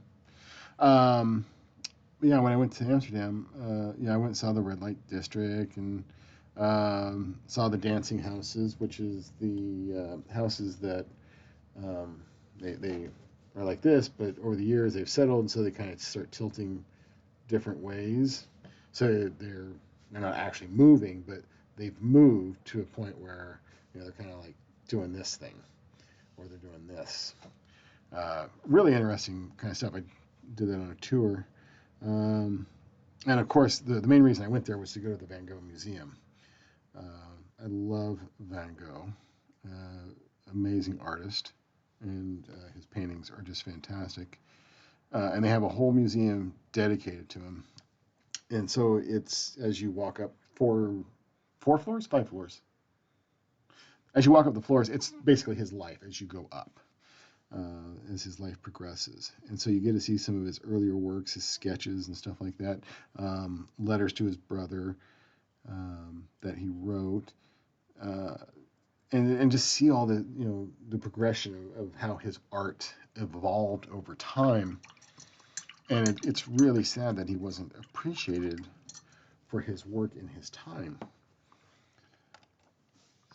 Yeah, when I went to Amsterdam, I went and saw the red light district and Saw the dancing houses, which is the houses that um, they are like this, but over the years they've settled, and so they kind of start tilting different ways. So they're not actually moving, but they've moved to a point where they're kind of like doing this thing, or they're doing this. Really interesting kind of stuff. I did that on a tour. Um, and of course, the main reason I went there was to go to the Van Gogh Museum. I love Van Gogh, amazing artist, and his paintings are just fantastic. And they have a whole museum dedicated to him. And so it's as you walk up four floors, 5 floors. As you walk up the floors, it's basically his life as you go up. As his life progresses. And so you get to see some of his earlier works, his sketches and stuff like that, letters to his brother that he wrote, uh, and just see all the progression of how his art evolved over time. And it's really sad that he wasn't appreciated for his work in his time.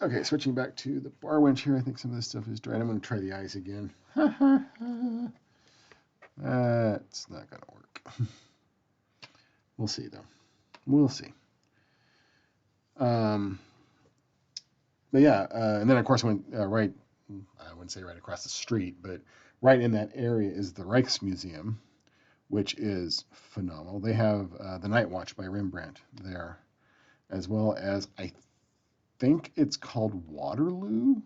Okay, switching back to the bar wench here. I think some of this stuff is dried. I'm going to try the eyes again. That's not going to work. We'll see, though. We'll see. But yeah, and then, of course, went right, I wouldn't say right across the street, but right in that area is the Rijksmuseum, which is phenomenal. They have The Night Watch by Rembrandt there, as well as, I think it's called Waterloo.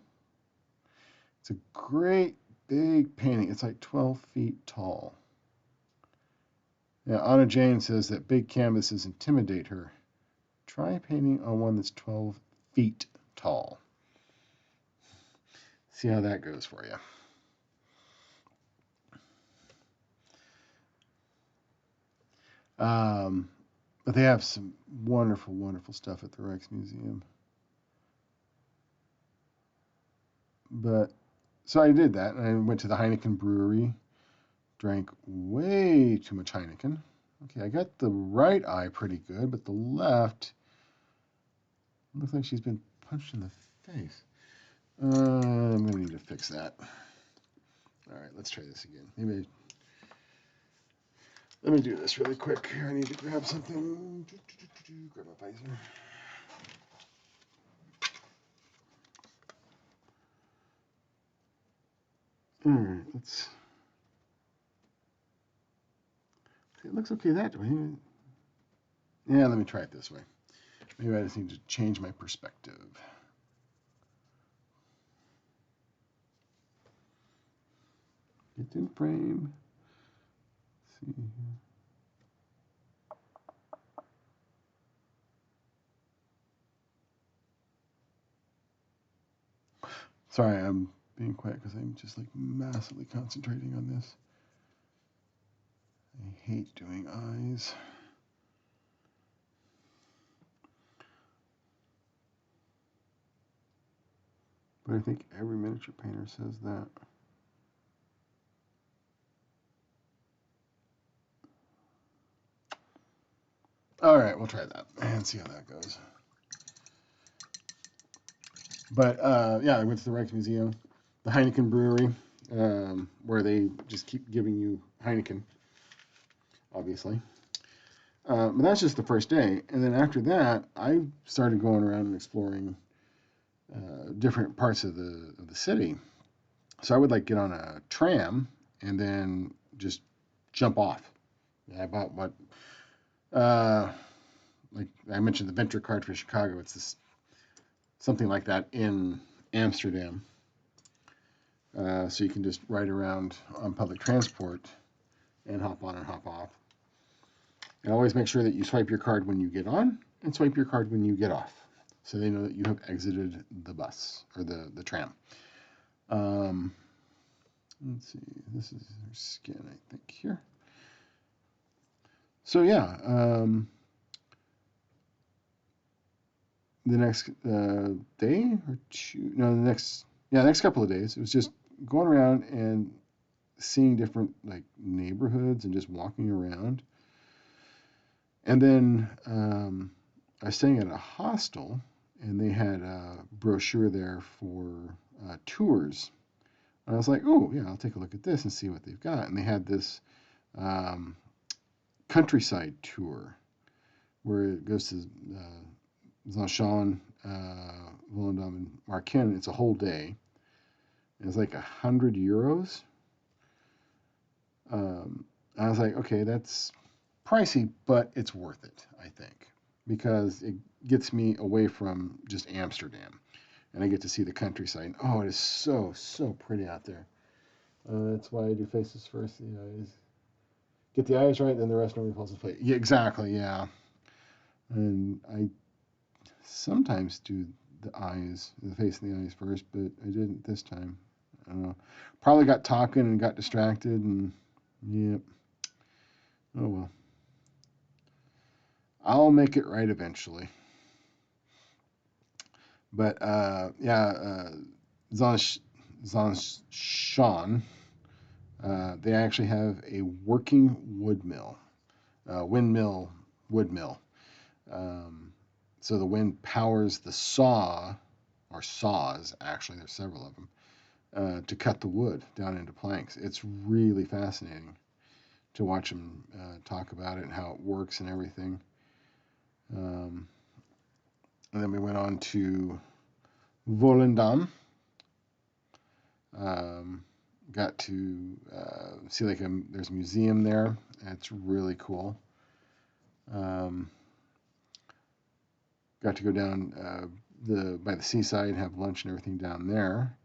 It's a great big painting. It's like 12 feet tall. Yeah, Anna Jane says that big canvases intimidate her. Try painting on one that's 12 feet tall. See how that goes for you. But they have some wonderful, wonderful stuff at the Rijksmuseum. But so I did that, and I went to the Heineken Brewery, drank way too much Heineken. Okay, I got the right eye pretty good, but the left looks like she's been punched in the face. I'm gonna need to fix that. All right, let's try this again. Maybe let me do this really quick. Here, I need to grab something. Grab my visor. All right, let's. It looks okay that way. Yeah, let me try it this way. Maybe I just need to change my perspective. Get in frame. Let's see here. Sorry, I'm being quiet because I'm just like massively concentrating on this. I hate doing eyes. But I think every miniature painter says that. All right, we'll try that and see how that goes. But yeah, I went to the Rijksmuseum, the Heineken Brewery, where they just keep giving you Heineken, obviously. But that's just the first day, and then after that, I started going around and exploring different parts of the city. So I would like get on a tram and then just jump off. I bought what, like I mentioned, the Venture card for Chicago. It's this something like that in Amsterdam. So you can just ride around on public transport and hop on and hop off. And always make sure that you swipe your card when you get on and swipe your card when you get off, so they know that you have exited the bus or the tram. Let's see, this is their skin, I think, here. So yeah, the next day or two, no, next couple of days, it was just going around and seeing different like neighborhoods and just walking around. And then I was staying at a hostel, and they had a brochure there for tours. And I was like, oh, yeah, I'll take a look at this and see what they've got. And they had this um, countryside tour where it goes to Zhongshan, Volendam, and Marken. It's a whole day. It's like €100. I was like, okay, that's pricey, but it's worth it, I think, because it gets me away from just Amsterdam, and I get to see the countryside. Oh, it is so, so pretty out there. That's why I do faces first, the eyes. Get the eyes right, then the rest normally falls into place. Yeah, exactly, yeah. And I sometimes do the face and the eyes first, but I didn't this time. I don't know. Probably got talking and got distracted, and yeah. Oh well. I'll make it right eventually. But yeah, Zanshan, they actually have a working windmill, wood mill. Um, so the wind powers the saw, or saws, actually, there's several of them, to cut the wood down into planks. It's really fascinating to watch them talk about it and how it works and everything. Um, and then we went on to Volendam. Um, got to see there's a museum there. It's really cool. Um, got to go down by the seaside and have lunch and everything down there.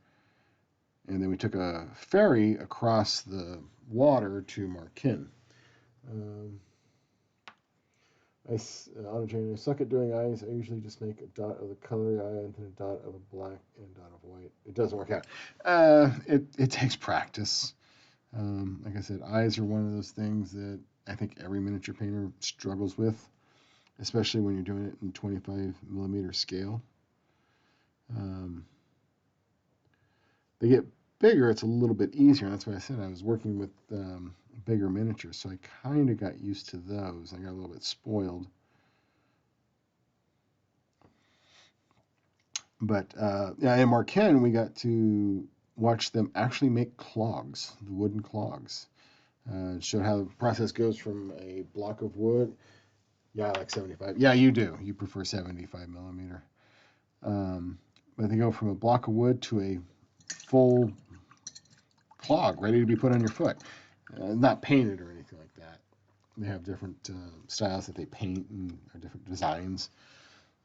And then we took a ferry across the water to Marken. Um, on a journey, I suck at doing eyes. I usually just make a dot of the colored eye and then a dot of a black and a dot of white. It doesn't work out. It takes practice. Like I said, eyes are one of those things that I think every miniature painter struggles with, especially when you're doing it in 25 millimeter scale. Um, they get bigger, it's a little bit easier. That's why I said I was working with bigger miniatures, so I kind of got used to those. I got a little bit spoiled. But yeah, in Marken, we got to watch them actually make clogs, the wooden clogs. Showed how the process goes from a block of wood. Yeah, like 75. Yeah, you do. You prefer 75 millimeter. Um, but they go from a block of wood to a full clog ready to be put on your foot. Not painted or anything like that. They have different styles that they paint and different designs.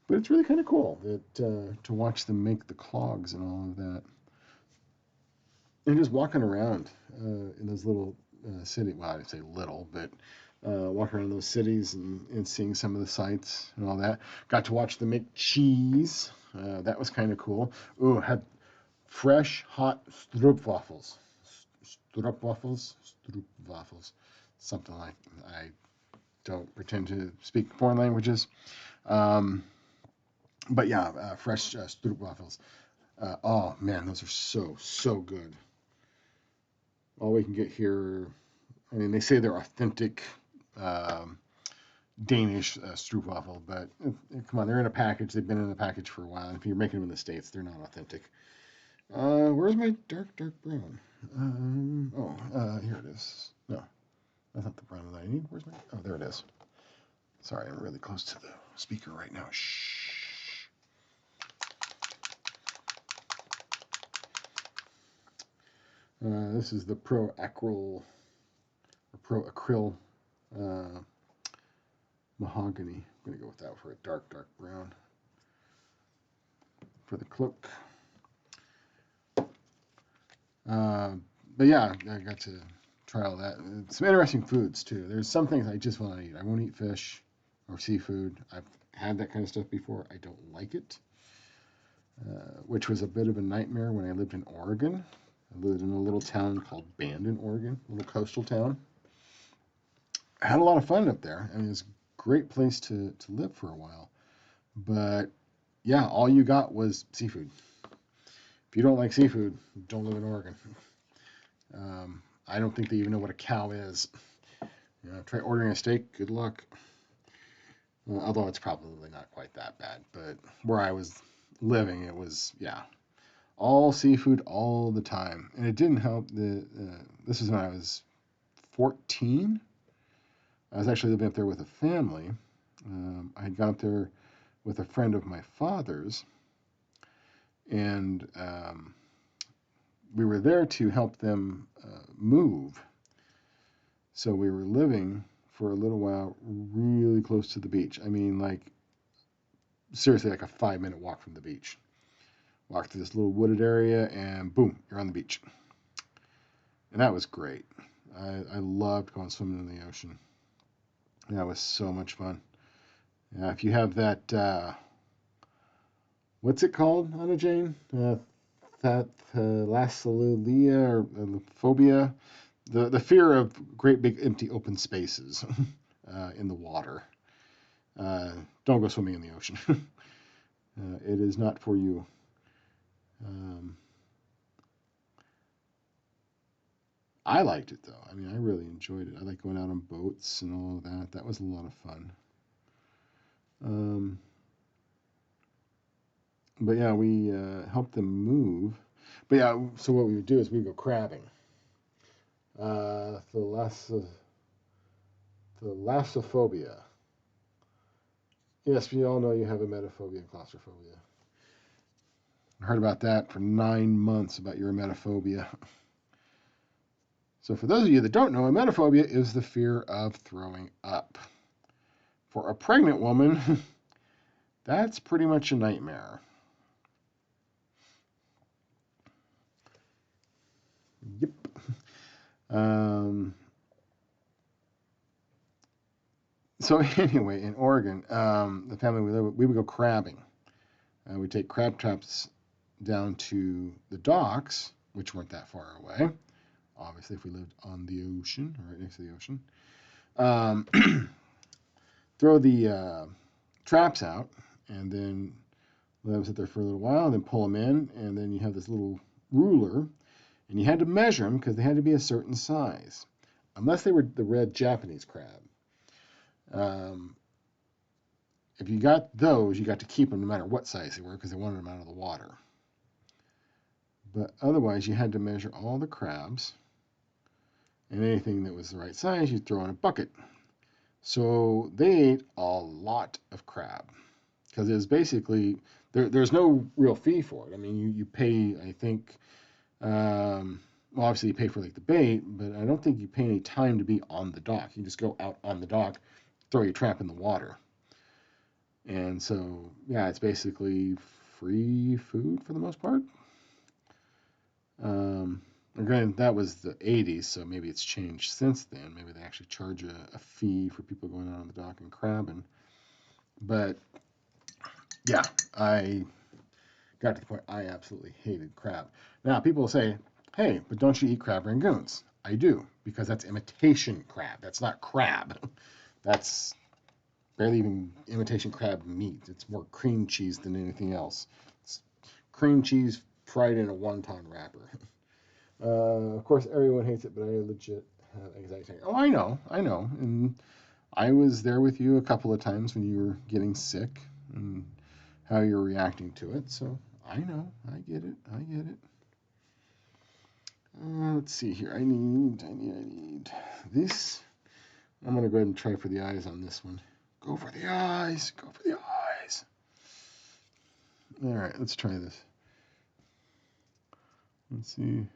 But it's really kind of cool that to watch them make the clogs and all of that. And just walking around in those little city. Well, I'd say little, but walking around those cities and seeing some of the sights and all that. Got to watch them make cheese. That was kind of cool. Ooh, had fresh, hot stroopwafels. Stroopwafels, something like. I don't pretend to speak foreign languages, um, but yeah, fresh stroopwafels. Oh man, those are so good. All we can get here. I mean, they say they're authentic um, Danish stroopwafel, but come on, they're in a package. They've been in a package for a while. And if you're making them in the States, they're not authentic. Where's my dark brown? Here it is. No, that's not the brown that I need. Where's my? Oh, there it is. Sorry, I'm really close to the speaker right now. Shh. This is the Pro Acryl or Pro Acryl mahogany. I'm gonna go with that for a dark brown for the cloak. But yeah, I got to try all that. Some interesting foods too. There's some things I just will not eat. I won't eat fish or seafood. I've had that kind of stuff before. I don't like it, which was a bit of a nightmare when I lived in Oregon. I lived in a little town called Bandon, Oregon, a little coastal town. I had a lot of fun up there. I mean, it's a great place to live for a while. But yeah, all you got was seafood. If you don't like seafood, don't live in Oregon. I don't think they even know what a cow is. Try ordering a steak. Good luck. Although it's probably not quite that bad. But where I was living, it was, yeah, all seafood all the time. And it didn't help. This is when I was 14. I was actually living up there with a family. I had gone up there with a friend of my father's, and we were there to help them move. So we were living for a little while really close to the beach. I mean, like, seriously, like a 5-minute walk from the beach. Walk through this little wooded area, and boom, you're on the beach. And that was great. I loved going swimming in the ocean. That was so much fun. If you have that, what's it called, Anna Jane? That thalassophobia or phobia, the fear of great big empty open spaces in the water. Don't go swimming in the ocean. It is not for you. I liked it though. I mean, I really enjoyed it. I like going out on boats and all of that. That was a lot of fun. But yeah, we helped them move. But yeah, so what we would do is we'd go crabbing. Thalassophobia. Yes, we all know you have emetophobia and claustrophobia. I heard about that for 9 months about your emetophobia. So for those of you that don't know, emetophobia is the fear of throwing up. For a pregnant woman, that's pretty much a nightmare. Yep. So anyway, in Oregon, the family we live with, we would go crabbing. We'd take crab traps down to the docks, which weren't that far away. Obviously, if we lived on the ocean, or right next to the ocean. Throw the traps out, and then let them sit there for a little while, and then pull them in, and then you have this little ruler, and you had to measure them because they had to be a certain size, unless they were the red Japanese crab. If you got those, you got to keep them no matter what size they were because they wanted them out of the water. But otherwise, you had to measure all the crabs, and anything that was the right size, you'd throw in a bucket. So they ate a lot of crab because it was basically there's no real fee for it. I mean, you pay, I think, well, obviously you pay for like the bait, but I don't think you pay any time to be on the dock. You just go out on the dock, throw your trap in the water. And so, yeah, it's basically free food for the most part. Again, that was the 80s, so maybe it's changed since then. Maybe they actually charge a fee for people going out on the dock and crabbing. But yeah, I got to the point I absolutely hated crab. Now, people will say, hey, but don't you eat crab rangoons? I do, because that's imitation crab. That's not crab. That's barely even imitation crab meat. It's more cream cheese than anything else. It's cream cheese fried in a wonton wrapper. Of course, everyone hates it, but I legit have anxiety. Oh, I know. And I was there with you a couple of times when you were getting sick and how you're reacting to it. So I know. I get it. Let's see here. I need this. I'm going to go ahead and try for the eyes on this one. Go for the eyes. All right, let's try this. Let's see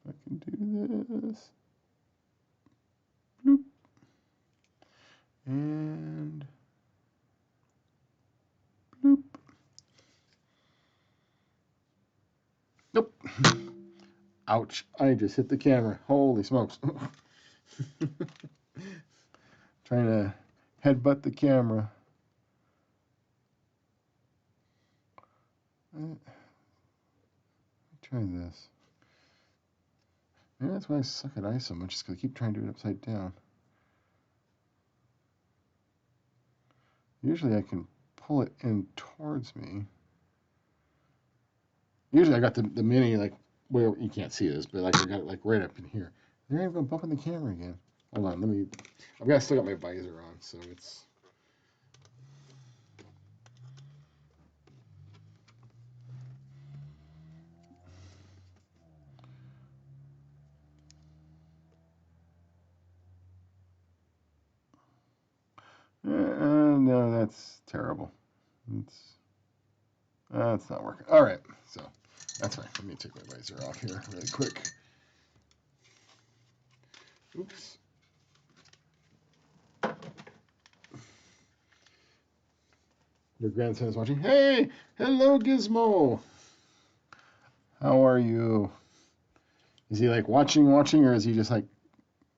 if I can do this. Bloop. And bloop. Nope. Ouch. I just hit the camera. Holy smokes. Trying to headbutt the camera. Try this. Maybe that's why I suck at ice so much, is because I keep trying to do it upside down. Usually I can pull it in towards me. Usually I got the mini, like, where you can't see this, but like I got it like right up in here. They're even bumping the camera again. Hold on, I've still got my visor on, so it's No, that's terrible. It's not working. All right, so that's fine. Let me take my laser off here really quick. Oops. Your grandson is watching. Hey, hello, Gizmo. How are you? Is he like watching, or is he just like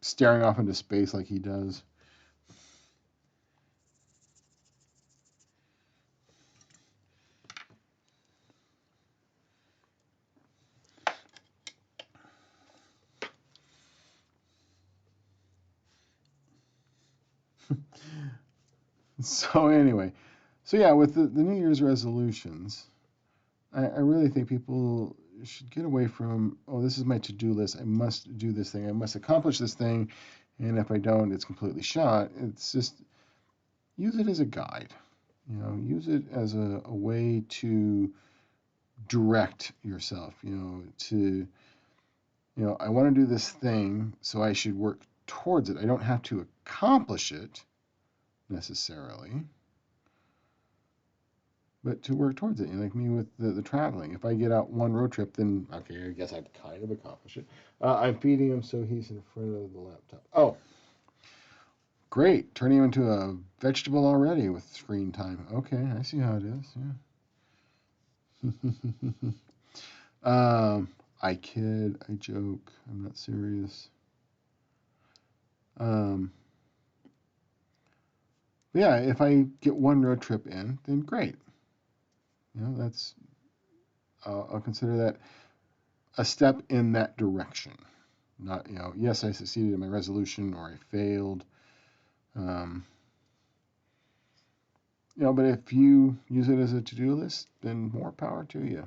staring off into space like he does? So anyway, so yeah, with the New Year's resolutions, I really think people should get away from, oh, this is my to-do list. I must do this thing. I must accomplish this thing. And if I don't, it's completely shot. It's just use it as a guide. Use it as a way to direct yourself, I want to do this thing, so I should work towards it. I don't have to accomplish it necessarily, but to work towards it. Like me with the traveling. If I get out one road trip, then okay, I guess I've kind of accomplished it. I'm feeding him so he's in front of the laptop. Oh, great. Turning him into a vegetable already with screen time. Okay, I see how it is. Yeah. I kid, I joke, I'm not serious. Yeah, if I get one road trip in, then great. That's I'll consider that a step in that direction. Not, yes, I succeeded in my resolution or I failed. But if you use it as a to-do list, then more power to you.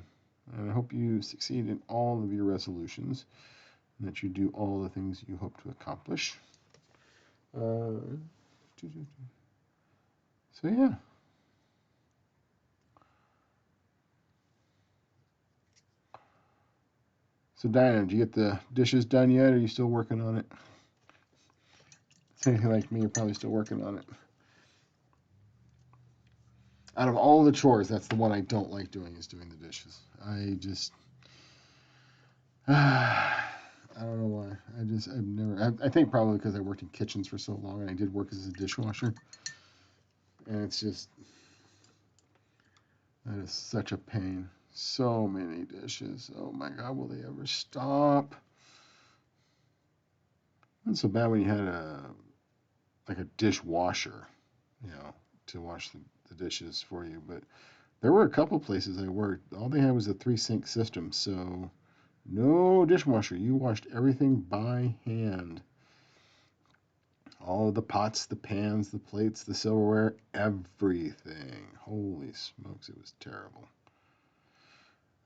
And I hope you succeed in all of your resolutions and that you do all the things you hope to accomplish. So yeah. So Diana, do you get the dishes done yet, or are you still working on it? Anything like me, you're probably still working on it. Out of all the chores, that's the one I don't like doing, is doing the dishes. I just, I don't know why. I've never, I think probably because I worked in kitchens for so long and I did work as a dishwasher. And it's just, that is such a pain. So many dishes. Oh my God, will they ever stop? It's so bad when you had like a dishwasher, to wash the dishes for you. But there were a couple places I worked. All they had was a 3-sink system, so no dishwasher. You washed everything by hand. All of the pots, the pans, the plates, the silverware, everything. Holy smokes, it was terrible.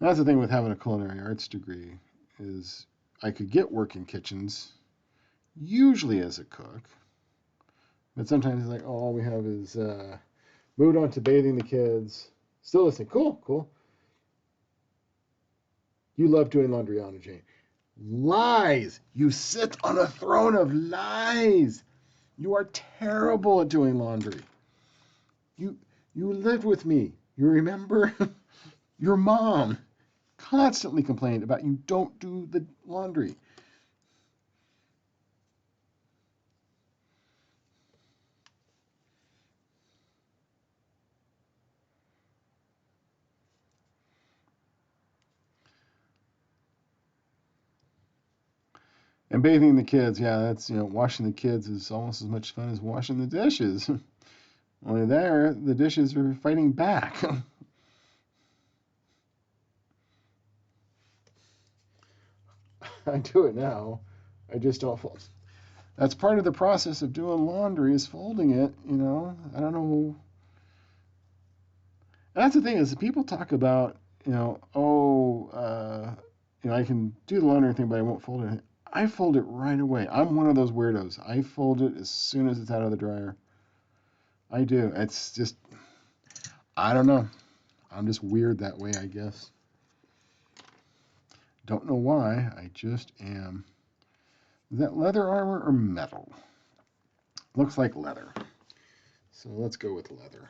That's the thing with having a culinary arts degree, is I could get work in kitchens, usually as a cook, but sometimes it's like, oh, all we have is moved on to bathing the kids. Still listening. Cool, cool. You love doing laundry, Anna Jane. Lies. You sit on a throne of lies. You are terrible at doing laundry. You you lived with me. You remember? Your mom constantly complained about you don't do the laundry. And bathing the kids, yeah, that's, washing the kids is almost as much fun as washing the dishes. Only there, the dishes are fighting back. I do it now. I just don't fold. That's part of the process of doing laundry, is folding it, I don't know. That's the thing, is people talk about, I can do the laundry thing, but I won't fold it. I fold it right away. I'm one of those weirdos. I fold it as soon as it's out of the dryer. I do. It's just, I don't know. I'm just weird that way, I guess. Don't know why. I just am. Is that leather armor or metal? Looks like leather. So let's go with leather.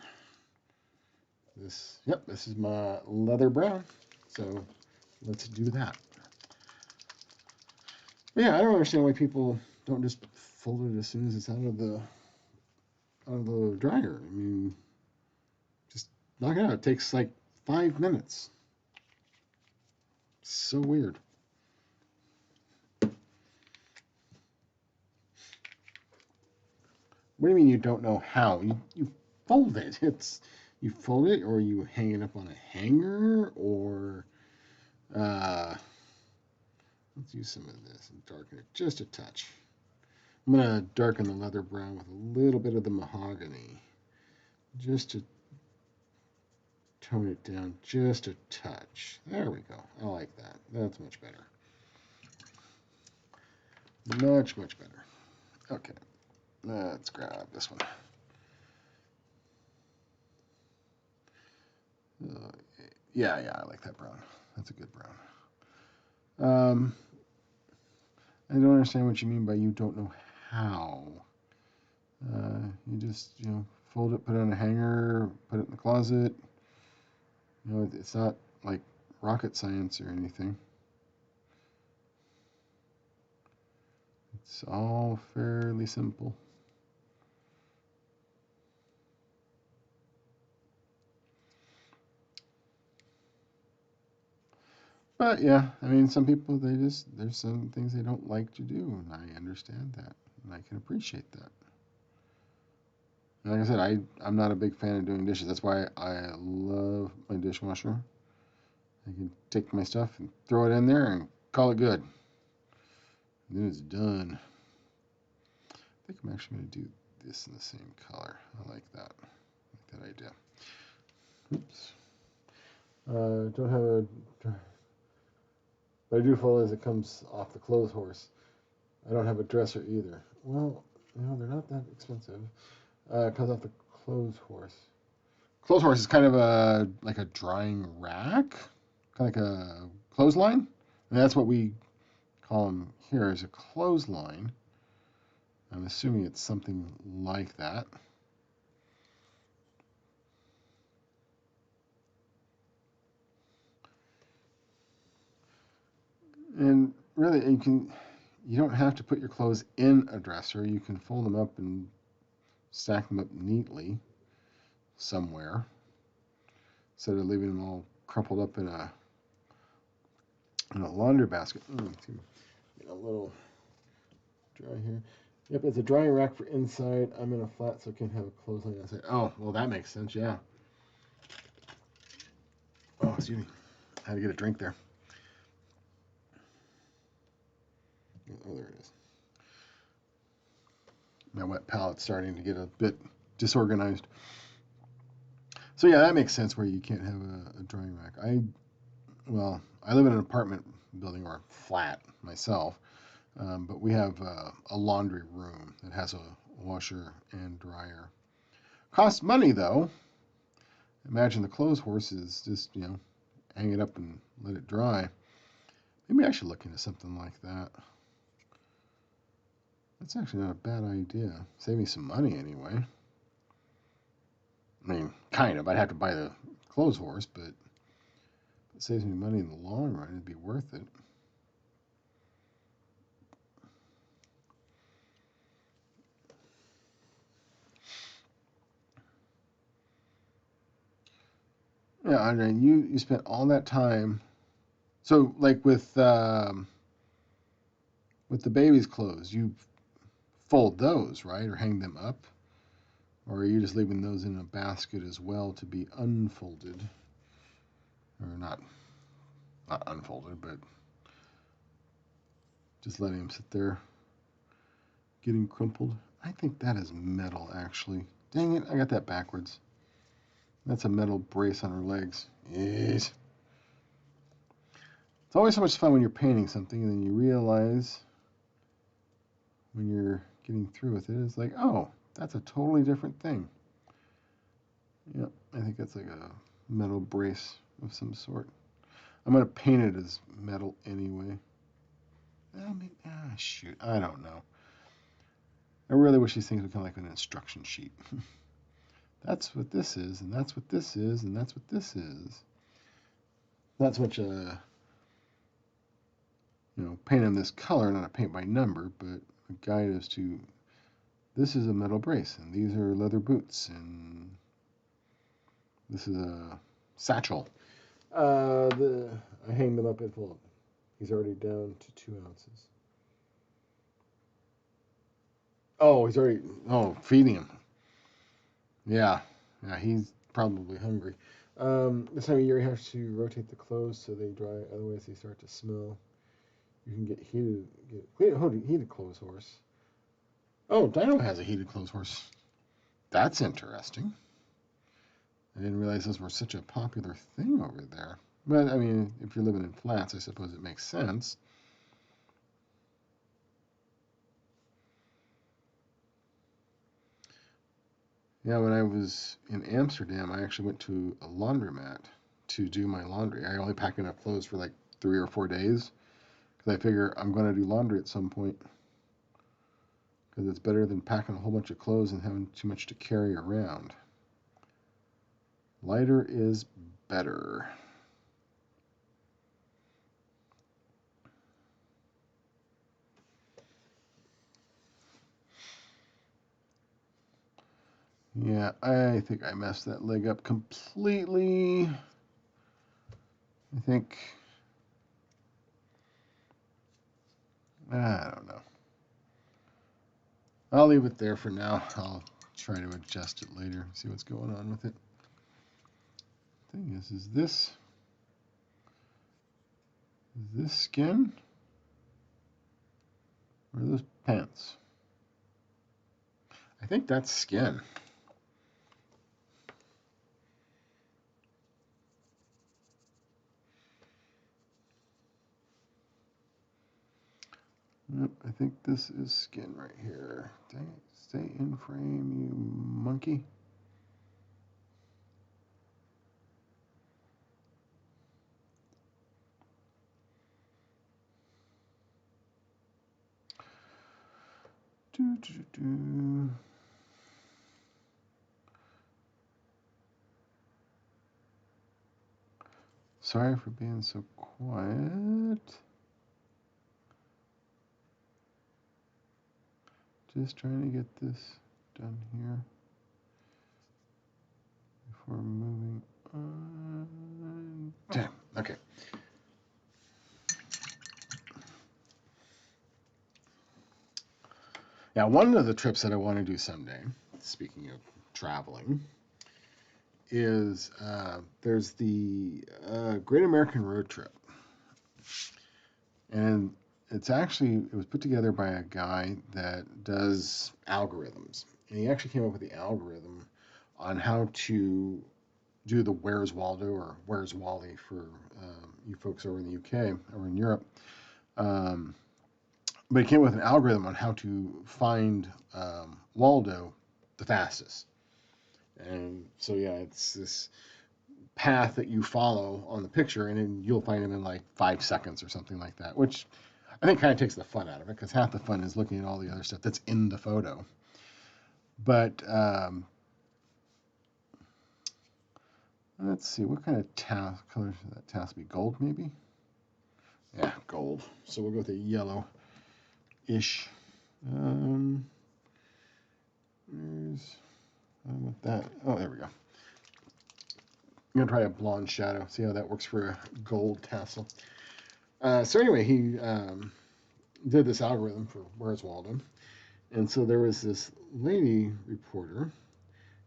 This is my leather brown. So let's do that. But yeah, I don't understand why people don't just fold it as soon as it's out of the dryer. I mean, just knock it out. It takes like 5 minutes. So weird. What do you mean you don't know how? You fold it. You fold it, or you hang it up on a hanger, or let's use some of this and darken it just a touch. I'm gonna darken the leather brown with a little bit of the mahogany, just to tone it down just a touch. There we go. I like that. That's much better. Much, much better. Okay, let's grab this one. Uh, yeah, I like that brown. That's a good brown. I don't understand what you mean by you don't know how. You just, fold it, put it on a hanger, put it in the closet. It's not like rocket science or anything. It's all fairly simple. But yeah, I mean, some people, there's some things they don't like to do, and I understand that, and I can appreciate that. And like I said, I'm not a big fan of doing dishes. That's why I love my dishwasher. I can take my stuff and throw it in there and call it good. And then it's done. I think I'm actually going to do this in the same color. I like that. I like that idea. Oops. Don't have a. But I do feel as it comes off the clothes horse. I don't have a dresser either. Well, they're not that expensive. It comes off the clothes horse. Clothes horse is kind of like a drying rack, kind of like a clothesline. And that's what we call them here, is a clothesline. I'm assuming it's something like that. And really, you don't have to put your clothes in a dresser. You can fold them up and stack them up neatly somewhere instead of leaving them all crumpled up in a laundry basket. Get a little dry here. Yep, it's a drying rack for inside. I'm in a flat, so I can have a clothesline outside. Oh, well, that makes sense. Yeah. Oh, excuse me. I had to get a drink there. Oh, there it is. My wet palate's starting to get a bit disorganized. So yeah, that makes sense where you can't have a drying rack. I live in an apartment building or flat myself, but we have a laundry room that has a washer and dryer. Costs money though. Imagine the clothes horses just hang it up and let it dry. Maybe I should look into something like that. That's actually not a bad idea. Save me some money anyway. I mean, kind of. I'd have to buy the clothes horse, but it saves me money in the long run. It'd be worth it. Yeah, Andre, you spent all that time. So, like with the baby's clothes, you fold those, right, or hang them up, or are you just leaving those in a basket as well to be unfolded, or not unfolded, but just letting them sit there getting crumpled? I think that is metal, actually. Dang it, I got that backwards. That's a metal brace on her legs. Yes. It's always so much fun when you're painting something and then you realize when you're getting through with it, it's like, oh, that's a totally different thing. Yep, I think that's like a metal brace of some sort. I'm going to paint it as metal anyway. Shoot, I don't know. I really wish these things were kind of like an instruction sheet. That's what this is, and that's what this is, and that's what this is. Not so much a paint on this color, not a paint by number, but a guide as to this is a metal brace, and these are leather boots, and this is a satchel. I hang them up at full. He's already down to 2 ounces. Oh, he's already feeding him. Yeah, he's probably hungry. This time of year, you have to rotate the clothes so they dry. Otherwise, they start to smell. You can get heated clothes horse. Oh, Dino has a heated clothes horse. That's interesting. I didn't realize those were such a popular thing over there. But I mean, if you're living in flats, I suppose it makes sense. Yeah, when I was in Amsterdam, I actually went to a laundromat to do my laundry. I only packed enough clothes for like 3 or 4 days because I figure I'm going to do laundry at some point because it's better than packing a whole bunch of clothes and having too much to carry around. Lighter is better. Yeah, I think I messed that leg up completely. I think, I don't know. I'll leave it there for now. I'll try to adjust it later, see what's going on with it. Thing is this skin or those pants? I think that's skin. Yep, I think this is skin right here. Dang it, stay in frame, you monkey. Sorry for being so quiet. Just trying to get this done here before moving on. Damn, okay. Now, one of the trips that I want to do someday, speaking of traveling, is there's the Great American Road Trip. And it was put together by a guy that does algorithms. And he actually came up with the algorithm on how to do the Where's Waldo or Where's Wally for you folks over in the UK or in Europe. But he came up with an algorithm on how to find Waldo the fastest. And so, yeah, it's this path that you follow on the picture, and then you'll find him in like 5 seconds or something like that, which I think kind of takes the fun out of it because half the fun is looking at all the other stuff that's in the photo. But let's see, what kind of color should that task be? Gold, maybe? Yeah, gold. So we'll go with a yellow-ish. Where's with that? Oh, there we go. I'm gonna try a blonde shadow. See how that works for a gold tassel. So anyway, he did this algorithm for Where's Waldo, and so there was this lady reporter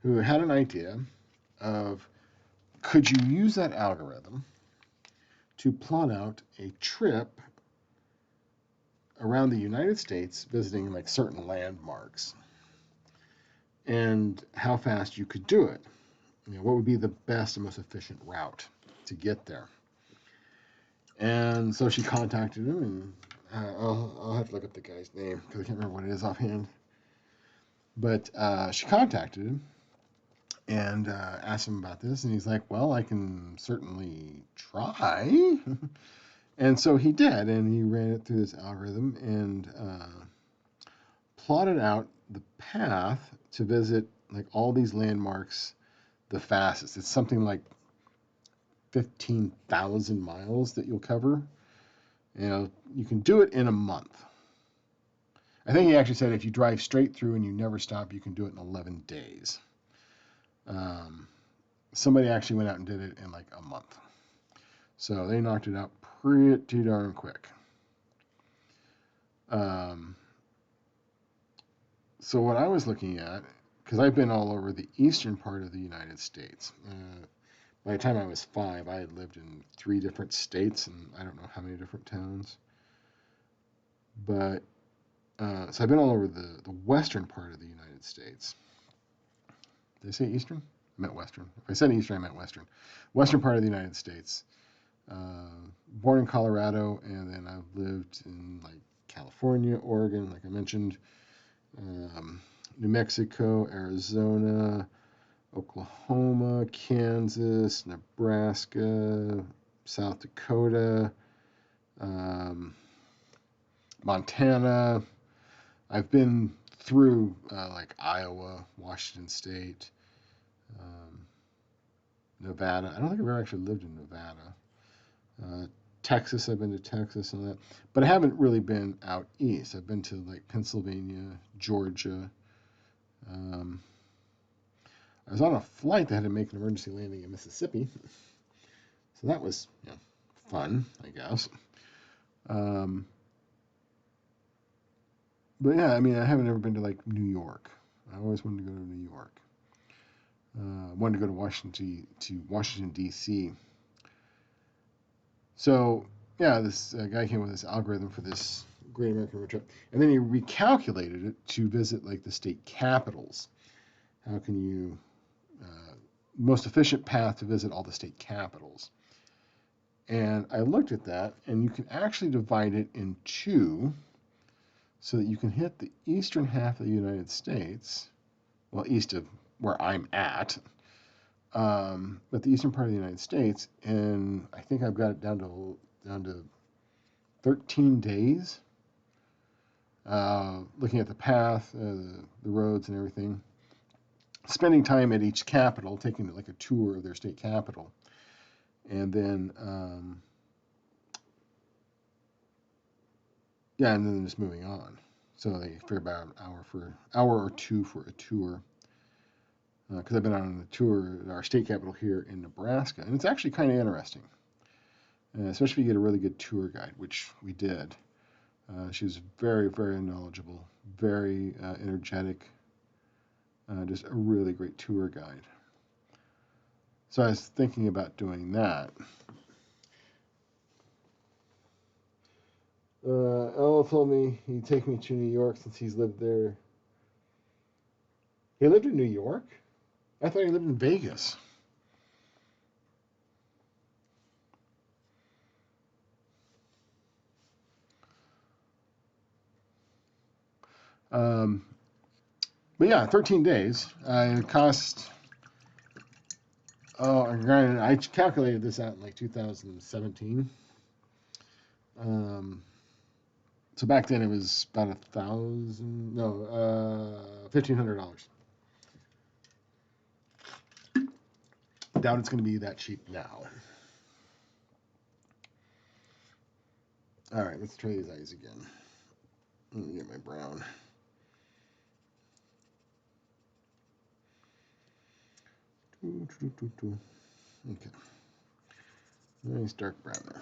who had an idea of could you use that algorithm to plot out a trip around the United States visiting like certain landmarks and how fast you could do it. What would be the best and most efficient route to get there? And so she contacted him, and I'll have to look up the guy's name because I can't remember what it is offhand. But she contacted him and asked him about this, and he's like, "Well, I can certainly try." And so he did, and he ran it through this algorithm and plotted out the path to visit like all these landmarks the fastest. It's something like 15,000 miles that you'll cover. You can do it in a month. I think he actually said if you drive straight through and you never stop, you can do it in 11 days. Somebody actually went out and did it in like a month. So they knocked it out pretty darn quick. So what I was looking at, because I've been all over the eastern part of the United States. By the time I was 5, I had lived in 3 different states and I don't know how many different towns. But so I've been all over the western part of the United States. Did I say eastern? I meant western. If I said eastern, I meant western. Western part of the United States. Born in Colorado, and then I've lived in like California, Oregon, like I mentioned, New Mexico, Arizona, Oklahoma, Kansas, Nebraska, South Dakota, Montana. I've been through like Iowa, Washington State, Nevada. I don't think I've ever actually lived in Nevada. Texas, I've been to Texas and that, but I haven't really been out east. I've been to like Pennsylvania, Georgia. I was on a flight that had to make an emergency landing in Mississippi, so that was fun, I guess. But yeah, I mean, I haven't ever been to like New York. I always wanted to go to New York. Wanted to go to Washington D.C. So yeah, this guy came with this algorithm for this Great American Road Trip, and then he recalculated it to visit like the state capitals. How can you most efficient path to visit all the state capitals? And I looked at that, and you can actually divide it in 2 so that you can hit the eastern half of the United States, well, east of where I'm at, but the eastern part of the United States, and I think I've got it down to 13 days, looking at the path, the roads and everything, spending time at each capital, taking like a tour of their state capital, and then and then just moving on. So they figure about an hour or 2 for a tour. Because I've been on a tour at our state capital here in Nebraska, and it's actually kind of interesting, especially if you get a really good tour guide, which we did. She was very, very knowledgeable, very energetic, just a really great tour guide. So I was thinking about doing that. Elle told me he'd take me to New York since he's lived there. He lived in New York? I thought he lived in Vegas. But yeah, 13 days. It cost. Oh, granted, I calculated this out in like 2017. So back then it was about $1,500. Doubt it's going to be that cheap now. All right, let's try these eyes again. Let me get my brown. Okay. Nice dark brown there.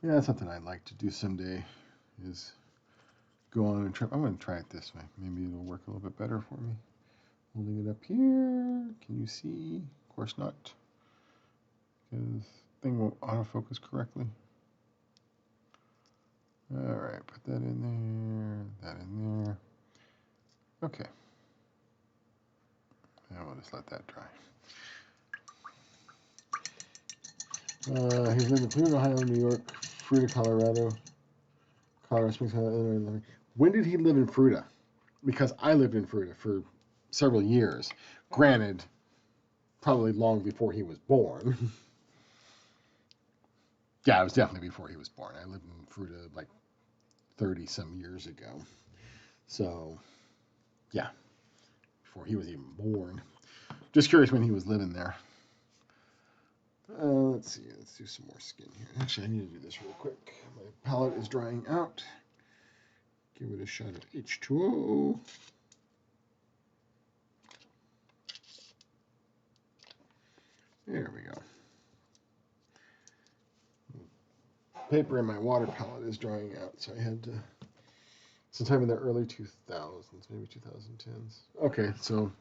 Yeah, that's something I'd like to do someday, is go on a trip. I'm going to try it this way. Maybe it'll work a little bit better for me. Holding it up here. Can you see? Of course not, because the thing won't autofocus correctly. All right, put that in there, that in there. Okay. And we'll just let that dry. He's lived in Cleveland, Ohio, New York, Fruita, Colorado Springs, Illinois. When did he live in Fruita? Because I lived in Fruita for several years. Granted, probably long before he was born. Yeah, it was definitely before he was born. I lived in Fruita like 30 some years ago. So, yeah, before he was even born. Just curious when he was living there. Let's see. Let's do some more skin here. Actually, I need to do this real quick. My palette is drying out. Give it a shot of H2O. There we go. Paper in my water palette is drying out, so I had to, sometime in the early 2000s, maybe 2010s. Okay, so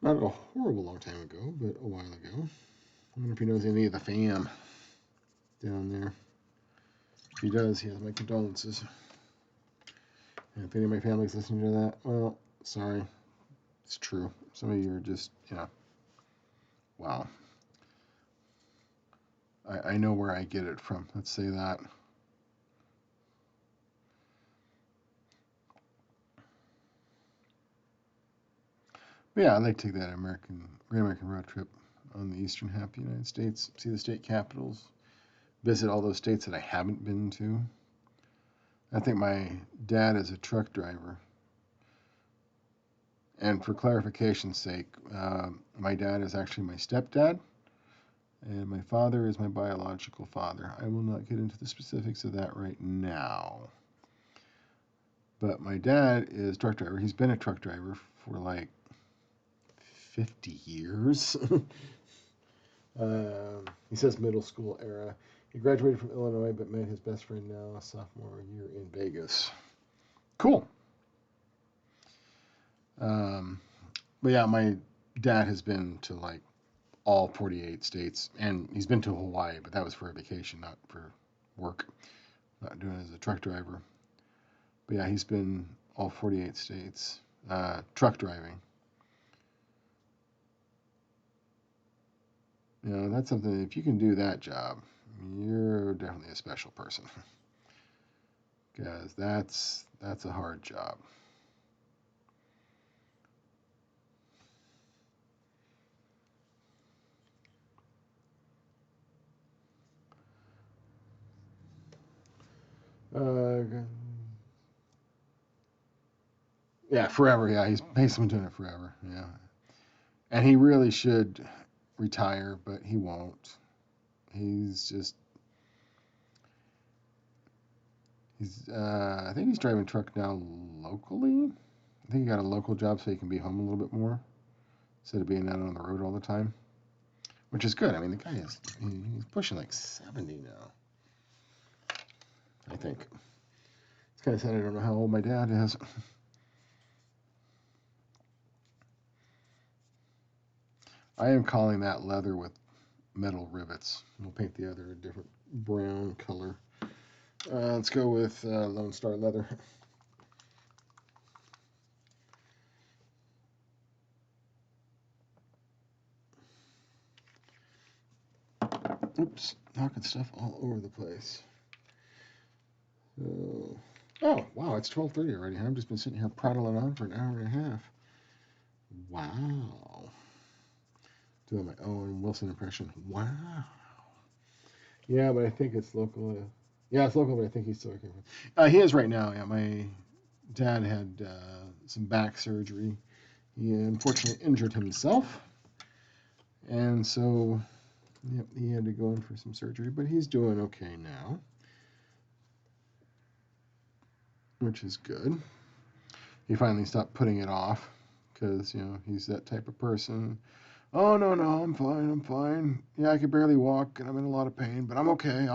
not a horrible long time ago, but a while ago. I wonder if he knows any of the fam down there. If he does, he has my condolences. And if any of my family's listening to that, well, sorry. It's true. Some of you are just, wow. I know where I get it from. Let's say that. But yeah, I'd like to take that Great American Road trip on the eastern half of the United States, see the state capitals, visit all those states that I haven't been to. I think my dad is a truck driver. And for clarification's sake, my dad is actually my stepdad, and my father is my biological father. I will not get into the specifics of that right now. But my dad is a truck driver. He's been a truck driver for like 50 years. He says middle school era. He graduated from Illinois, but met his best friend now, sophomore year in Vegas. Cool. But yeah, my dad has been to like all 48 states, and he's been to Hawaii, but that was for a vacation, not for work. Not doing it as a truck driver. But yeah, he's been all 48 states, truck driving. That's something, if you can do that job, you're definitely a special person. Because that's a hard job. Yeah, forever. Yeah, he's basically doing it forever. Yeah, and he really should retire, but he won't. He's just I think he's driving truck now locally. I think he got a local job so he can be home a little bit more instead of being out on the road all the time, which is good. I mean, the guy he's pushing like 70 now. I think. It's kind of sad. I don't know how old my dad is. I am calling that leather with metal rivets. We'll paint the other a different brown color. Let's go with Lone Star leather. Oops, knocking stuff all over the place. So, oh wow, it's 12:30 already. I've just been sitting here prattling on for an hour and a half. Wow. Doing my Owen Wilson impression. Wow. Yeah, but I think it's local. Yeah, it's local, but I think he's still working. He is right now. Yeah, my dad had some back surgery. He unfortunately injured himself, and so yep, he had to go in for some surgery. But he's doing okay now, which is good. He finally stopped putting it off because he's that type of person. Oh no, I'm fine. Yeah, I can barely walk and I'm in a lot of pain, but I'm okay.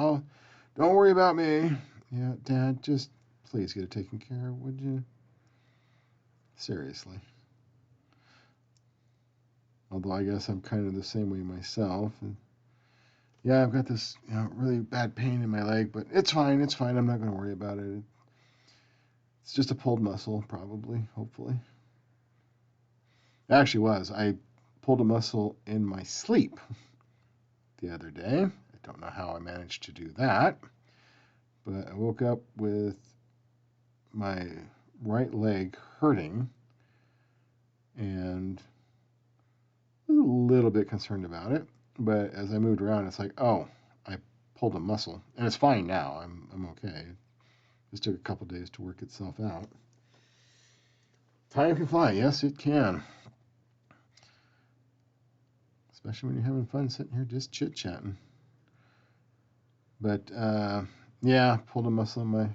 Don't worry about me. Yeah, Dad, just please get it taken care of, would you? Seriously. Although I guess I'm kind of the same way myself. And yeah, I've got this really bad pain in my leg, but it's fine. I'm not going to worry about it. It's just a pulled muscle, probably, hopefully. It actually was. I pulled a muscle in my sleep the other day. I don't know how I managed to do that, but I woke up with my right leg hurting and I was a little bit concerned about it. But as I moved around, it's like, oh, I pulled a muscle, and it's fine now. I'm okay. Just took a couple days to work itself out. Time can fly. Yes, it can. Especially when you're having fun sitting here just chit-chatting. But, yeah, pulled a muscle in my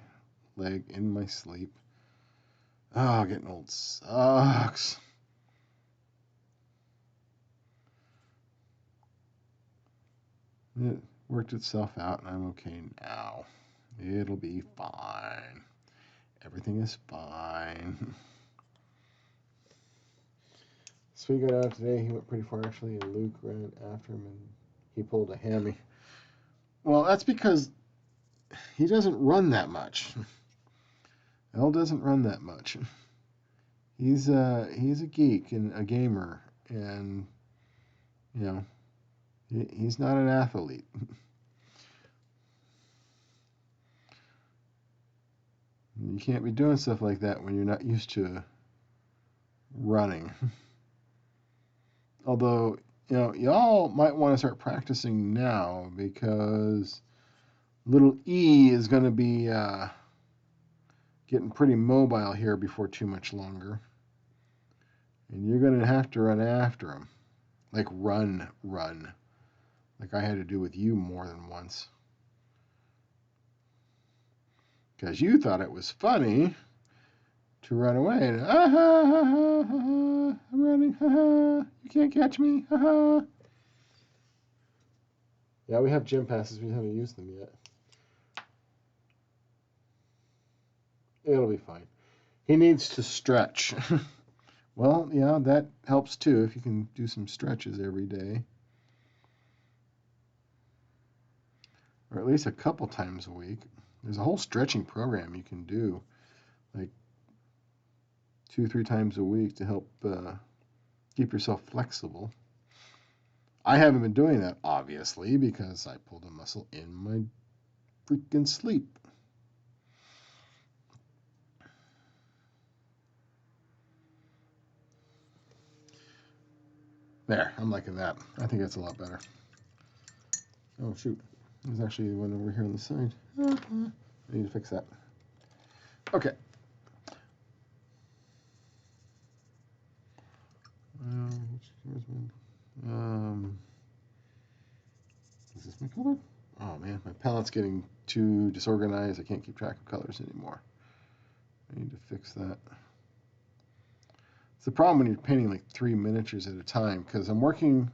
leg in my sleep. Oh, getting old sucks. It worked itself out, and I'm okay now. It'll be fine. Everything is fine. So we got out today. He went pretty far, actually, and Luke ran after him, and he pulled a hammy. Well, that's because he doesn't run that much. Elle doesn't run that much. He's a geek and a gamer, and you know he's not an athlete. You can't be doing stuff like that when you're not used to running. Although y'all might want to start practicing now because little E is going to be getting pretty mobile here before too much longer. And you're going to have to run after him. Like run. Like I had to do with you more than once. Because you thought it was funny to run away. And, I'm running. You can't catch me. Yeah, we have gym passes. We haven't used them yet. It'll be fine. He needs to stretch. Well, yeah, that helps too if you can do some stretches every day. Or at least a couple times a week. There's a whole stretching program you can do, like 2-3 times a week to help keep yourself flexible. I haven't been doing that, obviously, because I pulled a muscle in my freaking sleep. There, I'm liking that. I think that's a lot better. Oh, shoot. There's actually one over here on the side. I need to fix that. Okay. Is this my color? Oh man, my palette's getting too disorganized. I can't keep track of colors anymore. I need to fix that. It's the problem when you're painting like 3 miniatures at a time, because I'm working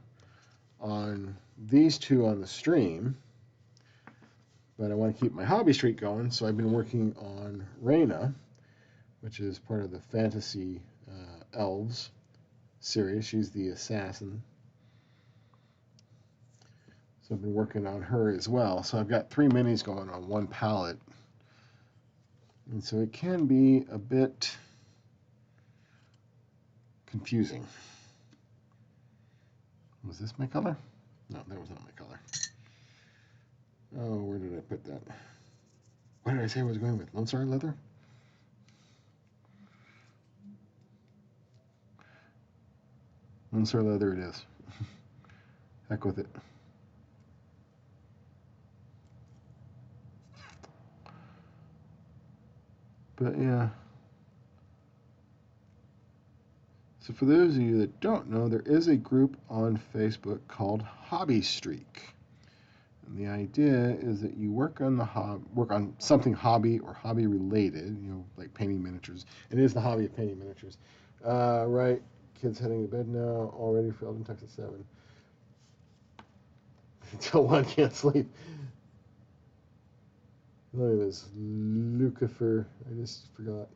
on these two on the stream, but I want to keep my hobby streak going, so I've been working on Reyna, which is part of the Fantasy Elves series. She's the assassin. So I've been working on her as well. So I've got 3 minis going on one palette. And so it can be a bit confusing. Was this my color? No, that was not my color. Oh, where did I put that? What did I say I was going with? Lone Star Leather? Lone Star Leather it is. Heck with it. But yeah. So for those of you that don't know, there is a group on Facebook called Hobby Streak. And the idea is that you work on something hobby or hobby related, like painting miniatures. It is the hobby of painting miniatures. Right, kids heading to bed now, already for Eldon Text at 7. Until 1 can't sleep. His name is Lucifer. I just forgot.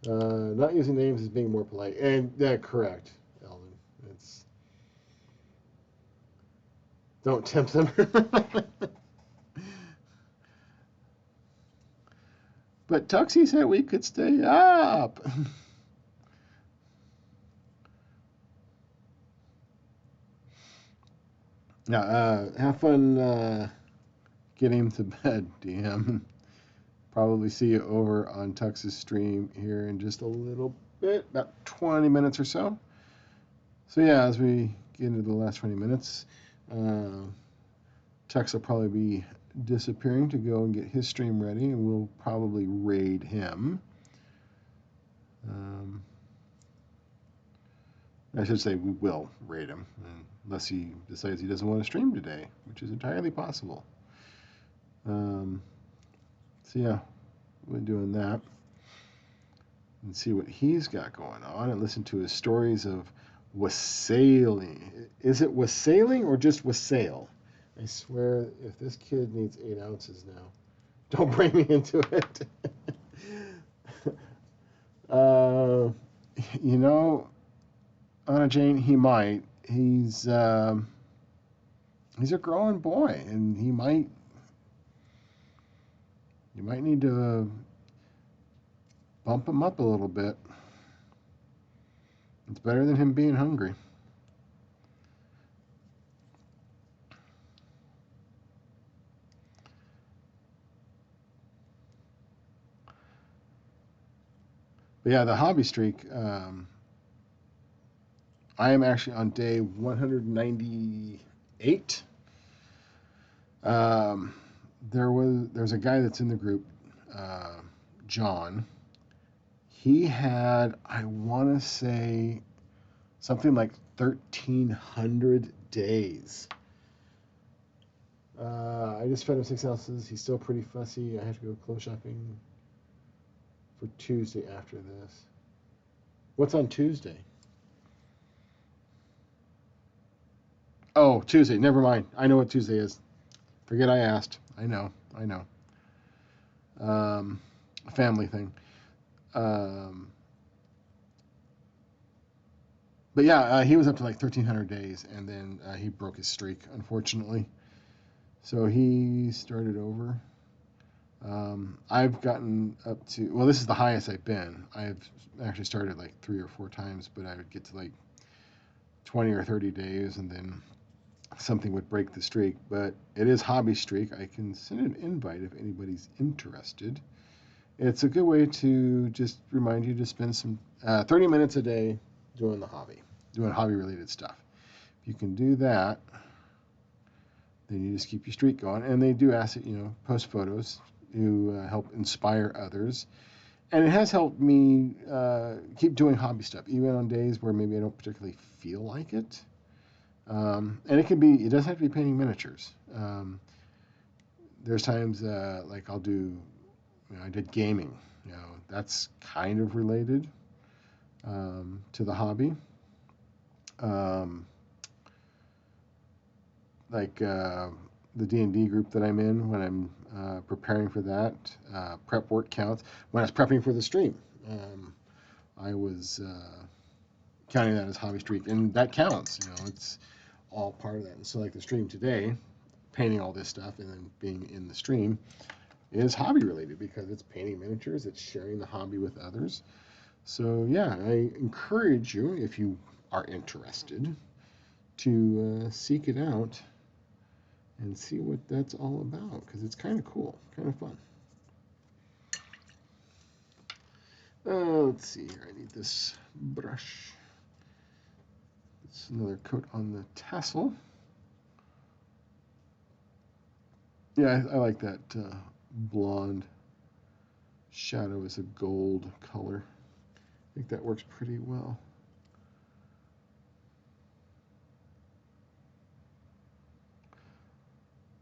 Not using names is being more polite. And correct, Eldon. It's don't tempt them. But Tuxie said we could stay up. Now, have fun getting to bed, DM. Probably see you over on Tux's stream here in just a little bit, about 20 minutes or so. So yeah, as we get into the last 20 minutes, Tux will probably be disappearing to go and get his stream ready, and we'll probably raid him. I should say we will raid him, unless he decides he doesn't want to stream today, which is entirely possible. So yeah, we're doing that. And see what he's got going on and listen to his stories of wassailing. Is it wassailing or just wassail? I swear, if this kid needs 8 ounces now, don't bring me into it. You know, Anna Jane, he might. He's a growing boy, and you might need to bump him up a little bit. It's better than him being hungry. But yeah, the hobby streak. I am actually on day 198. There's a guy that's in the group, John. He had, I want to say, something like 1,300 days. I just fed him 6 ounces. He's still pretty fussy. I have to go clothes shopping for Tuesday after this. What's on Tuesday? Oh, Tuesday. Never mind. I know what Tuesday is. Forget I asked. I know. A family thing. But yeah, he was up to like 1,300 days, and then he broke his streak, unfortunately. So he started over. I've gotten up to, well, this is the highest I've been. I've actually started like 3 or 4 times, but I would get to like 20 or 30 days, and then something would break the streak. But it is hobby streak. I can send an invite if anybody's interested. It's a good way to just remind you to spend some 30 minutes a day doing the hobby, doing hobby related stuff. If you can do that, then you just keep your streak going. And they do ask that, post photos to help inspire others. And it has helped me keep doing hobby stuff, even on days where maybe I don't particularly feel like it. And it doesn't have to be painting miniatures. There's times like I'll do, I did gaming. That's kind of related to the hobby. Like the D&D group that I'm in, when I'm preparing for that, prep work counts. When I was prepping for the stream, I was counting that as hobby streak, and that counts. It's all part of that. And so, like the stream today, painting all this stuff and then being in the stream is hobby related because it's painting miniatures, it's sharing the hobby with others. So yeah, I encourage you, if you are interested, to seek it out and see what that's all about, because it's kind of cool, kind of fun. Let's see here. I need this brush. It's another coat on the tassel. Yeah, I like that blonde shadow as a gold color. I think that works pretty well.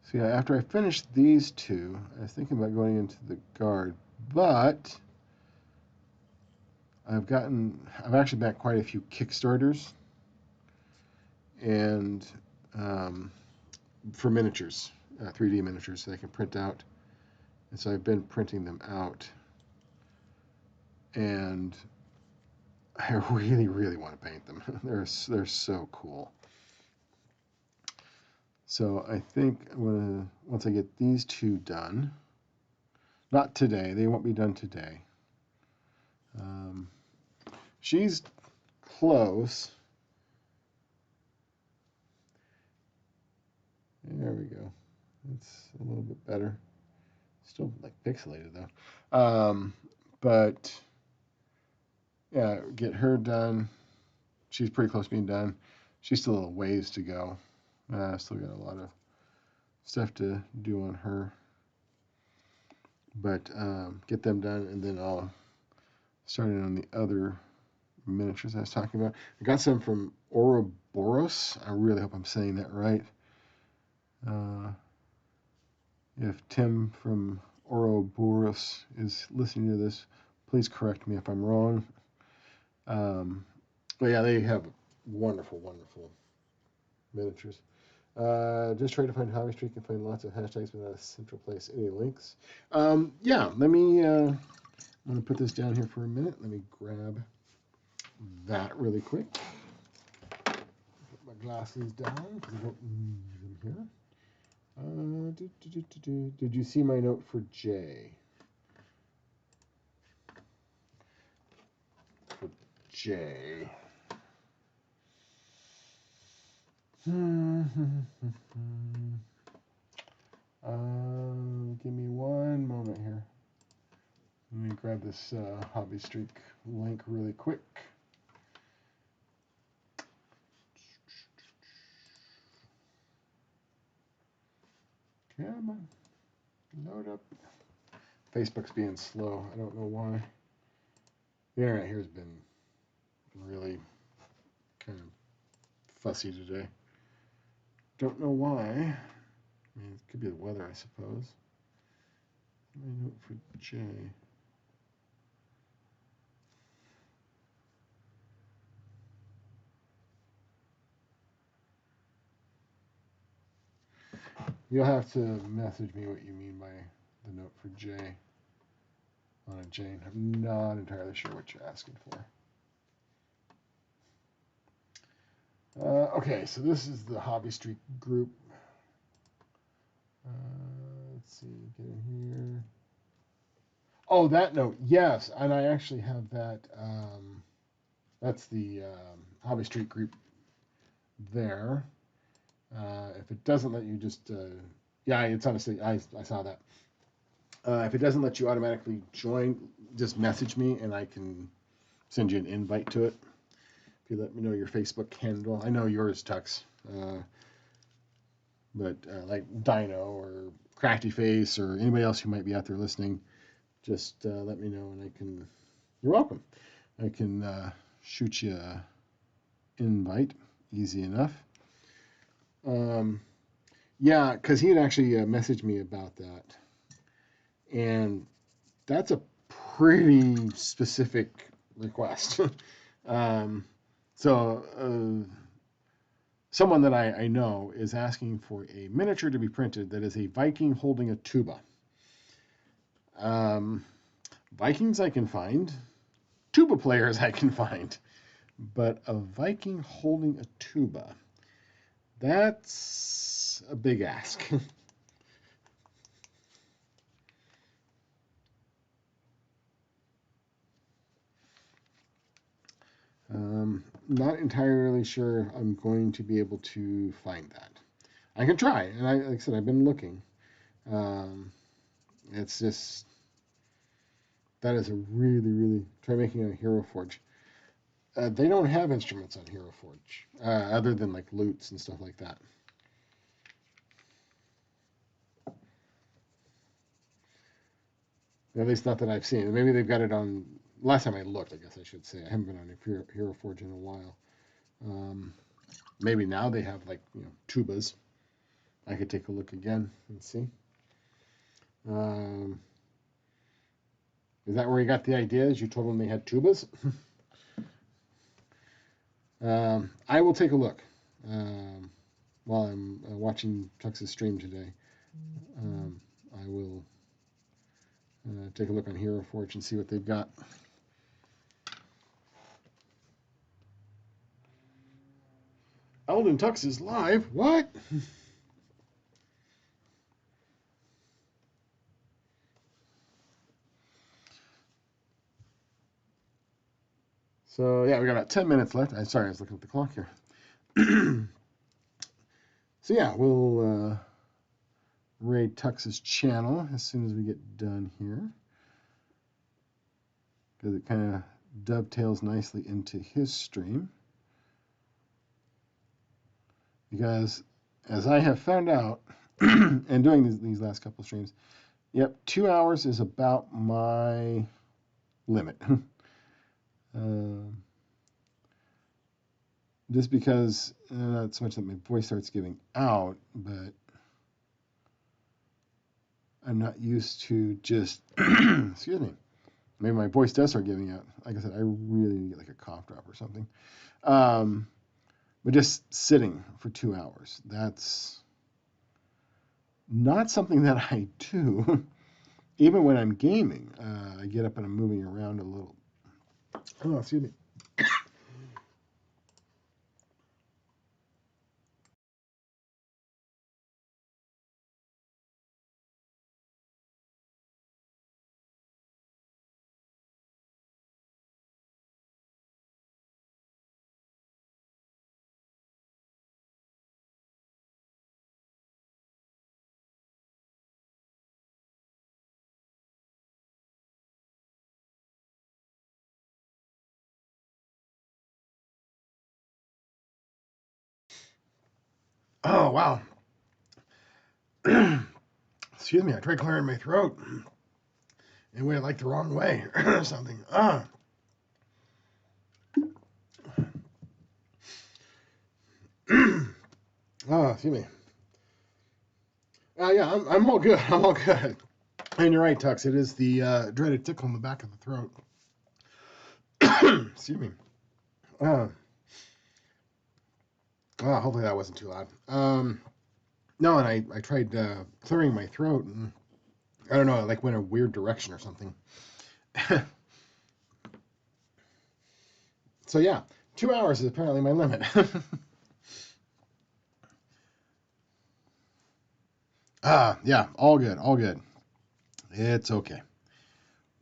So yeah, after I finished these two, I was thinking about going into the guard, but I've actually backed quite a few Kickstarters, and for miniatures, 3D miniatures that I can print out. And so I've been printing them out, and I really, really want to paint them. They're so cool. So I think I'm gonna, once I get these two done, not today, they won't be done today. She's close. There we go. It's a little bit better. Still like pixelated though. But yeah, get her done. She's pretty close to being done. She's still a ways to go. Still got a lot of stuff to do on her. But get them done, and then I'll start in on the other miniatures I was talking about. I got some from Ouroboros. I really hope I'm saying that right. If Tim from Ouroboros is listening to this, please correct me if I'm wrong. But yeah, they have wonderful, wonderful miniatures. Just try to find Hobby Street. You can find lots of hashtags, but not a central place. Any links? Yeah, let me. I'm gonna put this down here for a minute. Let me grab that really quick. Put my glasses down because I don't need them here. Did you see my note for Jay? For Jay. Give me one moment here. Let me grab this Hobby Streak link really quick. Come on, load up. Facebook's being slow. I don't know why. The internet here has been really kind of fussy today. Don't know why. I mean, it could be the weather, I suppose. My note for Jay. You'll have to message me what you mean by the note for Jay on a Jane. I'm not entirely sure what you're asking for. Okay, so this is the Hobby Streak group. Let's see, get in here. Oh, that note, yes, and I actually have that. That's the Hobby Streak group there. If it doesn't let you just, yeah, it's honestly, I saw that. If it doesn't let you automatically join, just message me and I can send you an invite to it. If you let me know your Facebook handle, I know yours, Tux, but like Dino or Crafty Face or anybody else who might be out there listening, just let me know and I can. You're welcome. I can shoot you an invite, easy enough. Yeah, because he had actually messaged me about that, and that's a pretty specific request. So someone that I know is asking for a miniature to be printed that is a Viking holding a tuba. Vikings I can find, tuba players I can find, but a Viking holding a tuba, that's a big ask. Not entirely sure I'm going to be able to find that. I can try, and like I said, I've been looking. It's just that is a really try making a Hero Forge. They don't have instruments on Hero Forge other than like loots and stuff like that. At least not that I've seen. Maybe they've got it on. Last time I looked, I guess I should say I haven't been on a Hero Forge in a while. Maybe now they have like tubas. I could take a look again and see. Is that where you got the ideas? You told them they had tubas? I will take a look while I'm watching Tux's stream today. I will take a look on Hero Forge and see what they've got. Eldon Tux is live. What? So yeah, we got about 10 minutes left. I'm sorry, I was looking at the clock here. So yeah, we'll raid Tux's channel as soon as we get done here, because it kind of dovetails nicely into his stream. Because as I have found out, and doing these last couple streams. Yep, 2 hours is about my limit. Just because not so much that my voice starts giving out, but I'm not used to just excuse me. Maybe my voice does start giving out. Like I said, I really need to get like a cough drop or something. But just sitting for 2 hours, that's not something that I do. Even when I'm gaming, I get up and I'm moving around a little. Oh, excuse me. Oh, wow. Excuse me, I tried clearing my throat. It went like the wrong way or something. Oh, excuse me. Yeah, I'm all good. I'm all good. And you're right, Tux. It is the dreaded tickle in the back of the throat. Excuse me. Hopefully that wasn't too loud. No, and I tried clearing my throat, and I don't know, it like went a weird direction or something. So yeah, 2 hours is apparently my limit. Yeah, all good, all good. It's okay.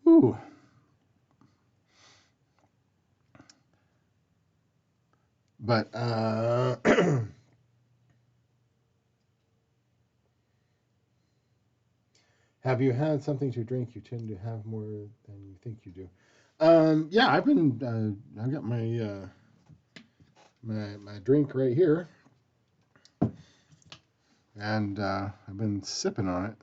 Ooh. But have you had something to drink? You tend to have more than you think you do. Yeah, I've got my drink right here, and I've been sipping on it.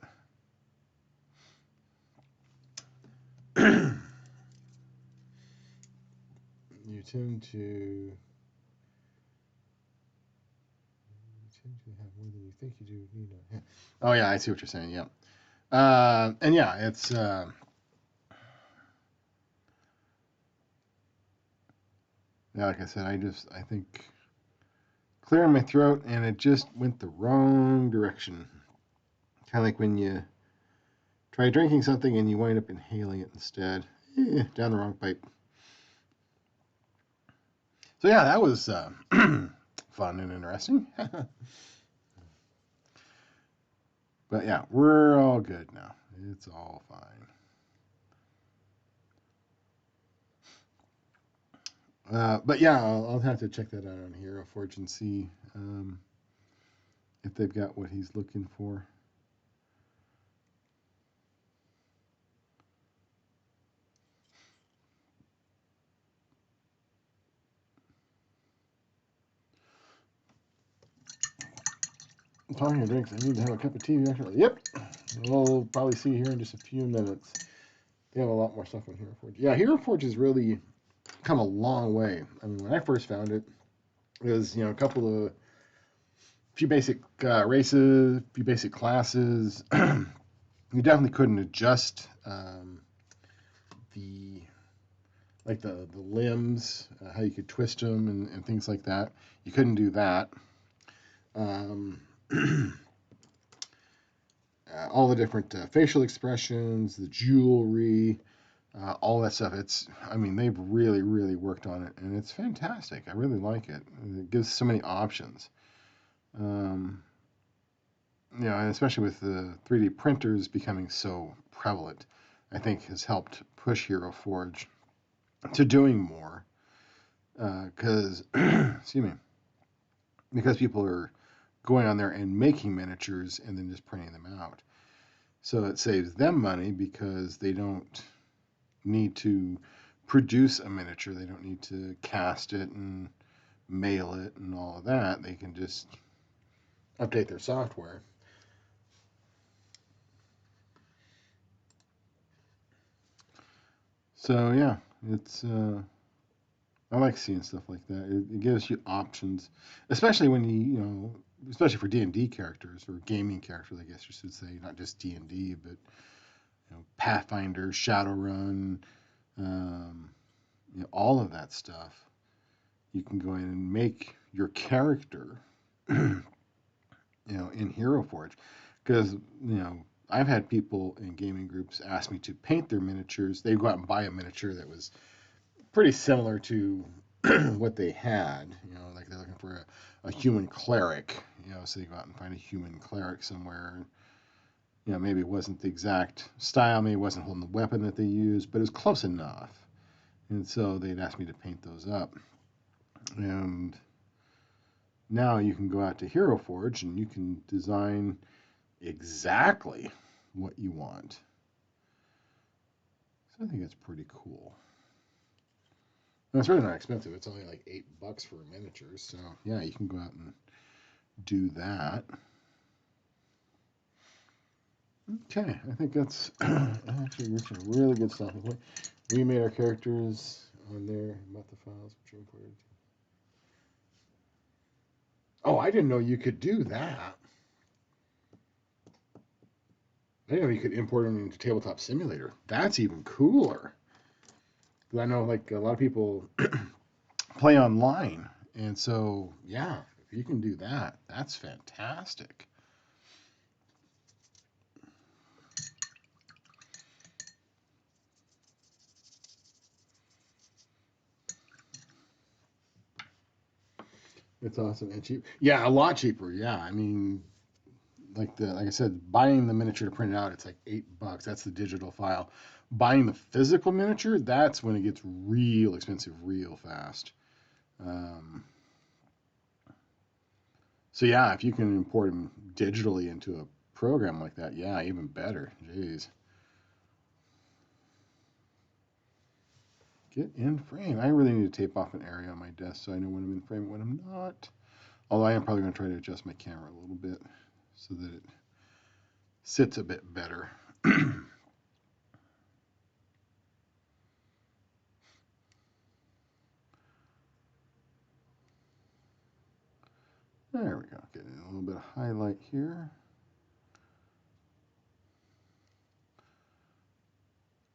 You tend to have more than you think you do. You know. Yeah. Oh yeah, I see what you're saying. Yeah. And yeah, it's yeah, like I said, I think clearing my throat, and it just went the wrong direction. Kind of like when you try drinking something and you wind up inhaling it instead. Down the wrong pipe. So yeah, that was fun and interesting. But yeah, we're all good now. It's all fine. But yeah, I'll have to check that out on Hero Forge and see if they've got what he's looking for. Talking of drinks, I need to have a cup of tea. Actually, yep. We'll probably see here in just a few minutes. They have a lot more stuff on Hero Forge. Yeah, Hero Forge has really come a long way. I mean, when I first found it, it was a couple of few basic races, few basic classes. You definitely couldn't adjust the the limbs, how you could twist them and things like that. You couldn't do that. Um, all the different facial expressions, the jewelry, all that stuff. I mean, they've really, really worked on it, and it's fantastic. I really like it. It gives so many options. Um, and especially with the 3D printers becoming so prevalent, I think has helped push Hero Forge to doing more. Because, excuse me, because people are going on there and making miniatures and then just printing them out. So it saves them money because they don't need to produce a miniature. They don't need to cast it and mail it and all of that. They can just update their software. So yeah, it's I like seeing stuff like that. It gives you options, especially when especially for D&D characters or gaming characters, I guess you should say, not just D&D, but Pathfinder, Shadowrun, um, all of that stuff. You can go in and make your character, in Hero Forge, because I've had people in gaming groups ask me to paint their miniatures. They go out and buy a miniature that was pretty similar to what they had. Like they're looking for a human cleric. So they go out and find a human cleric somewhere. Maybe it wasn't the exact style, maybe it wasn't holding the weapon that they used, but it was close enough. And so they'd ask me to paint those up. And now you can go out to Hero Forge and you can design exactly what you want. So I think that's pretty cool. And it's really not expensive. It's only like $8 for miniatures. So yeah, you can go out and do that. Okay, I think that's actually some really good stuff. We made our characters on there, about the files, which are important. Oh, I didn't know you could do that. I didn't know you could import them into Tabletop Simulator. That's even cooler. Because I know like a lot of people play online, and so yeah, if you can do that, that's fantastic. It's awesome and cheap. Yeah, a lot cheaper. Yeah, I mean, like I said, buying the miniature to print it out, it's like $8. That's the digital file. Buying the physical miniature, that's when it gets real expensive, real fast. Um, so yeah, if you can import them digitally into a program like that, yeah, even better. Jeez. Get in frame. I really need to tape off an area on my desk so I know when I'm in frame and when I'm not. Although I am probably going to try to adjust my camera a little bit so that it sits a bit better. There we go. Getting a little bit of highlight here.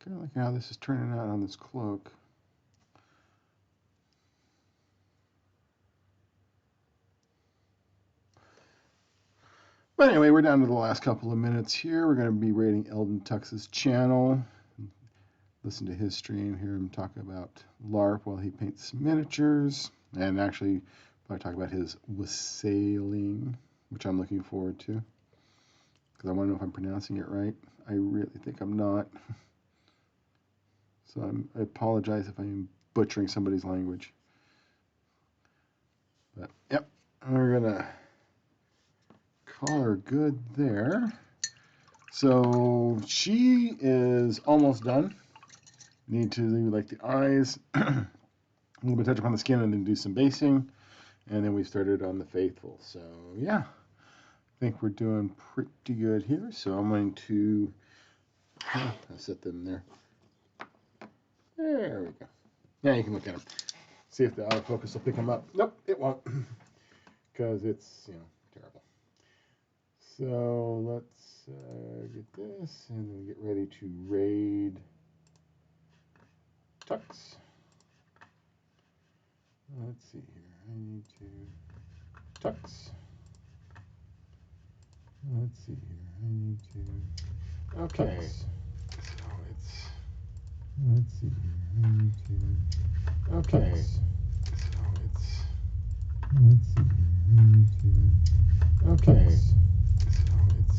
Kind of like how this is turning out on this cloak. But anyway, we're down to the last couple of minutes here. We're going to be rating Eldon Tux's channel. Listen to his stream, hear him talk about LARP while he paints miniatures. And actually, probably talk about his wassailing, which I'm looking forward to. Because I want to know if I'm pronouncing it right. I really think I'm not. So I apologize if I'm butchering somebody's language. But yep, we're going to call her good there. So she is almost done. Need to do like the eyes, a little bit touch upon the skin, and then do some basing. And then we started on the faithful. So yeah, I think we're doing pretty good here. So I'm going to I'll set them there. There we go. Now you can look at them. See if the autofocus will pick them up. Nope, it won't, because it's terrible. So let's get this, and then get ready to raid Tux. Let's see here. I need to Tux. Let's see here. I need to. Okay. So it's. Let's see here. I need to. Okay. So it's. Let's see here. I need to. Okay. So it's.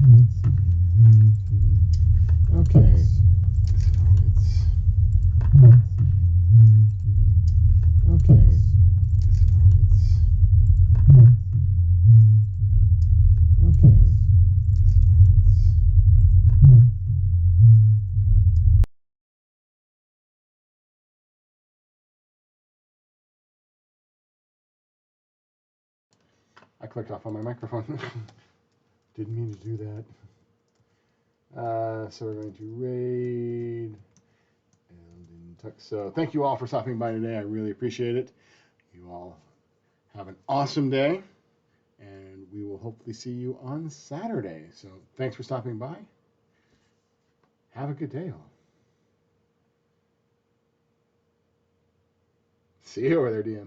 Let's see here. I need to. Okay. So it's. Let's see here. I need to. Okay. So it's. Let's see here. I need to. Okay. So it's. Let's see here. I need to. I clicked off on my microphone. Didn't mean to do that. So we're going to raid So thank you all for stopping by today. I really appreciate it. You all have an awesome day, and we will hopefully see you on Saturday. So thanks for stopping by. Have a good day, all. See you over there, DM.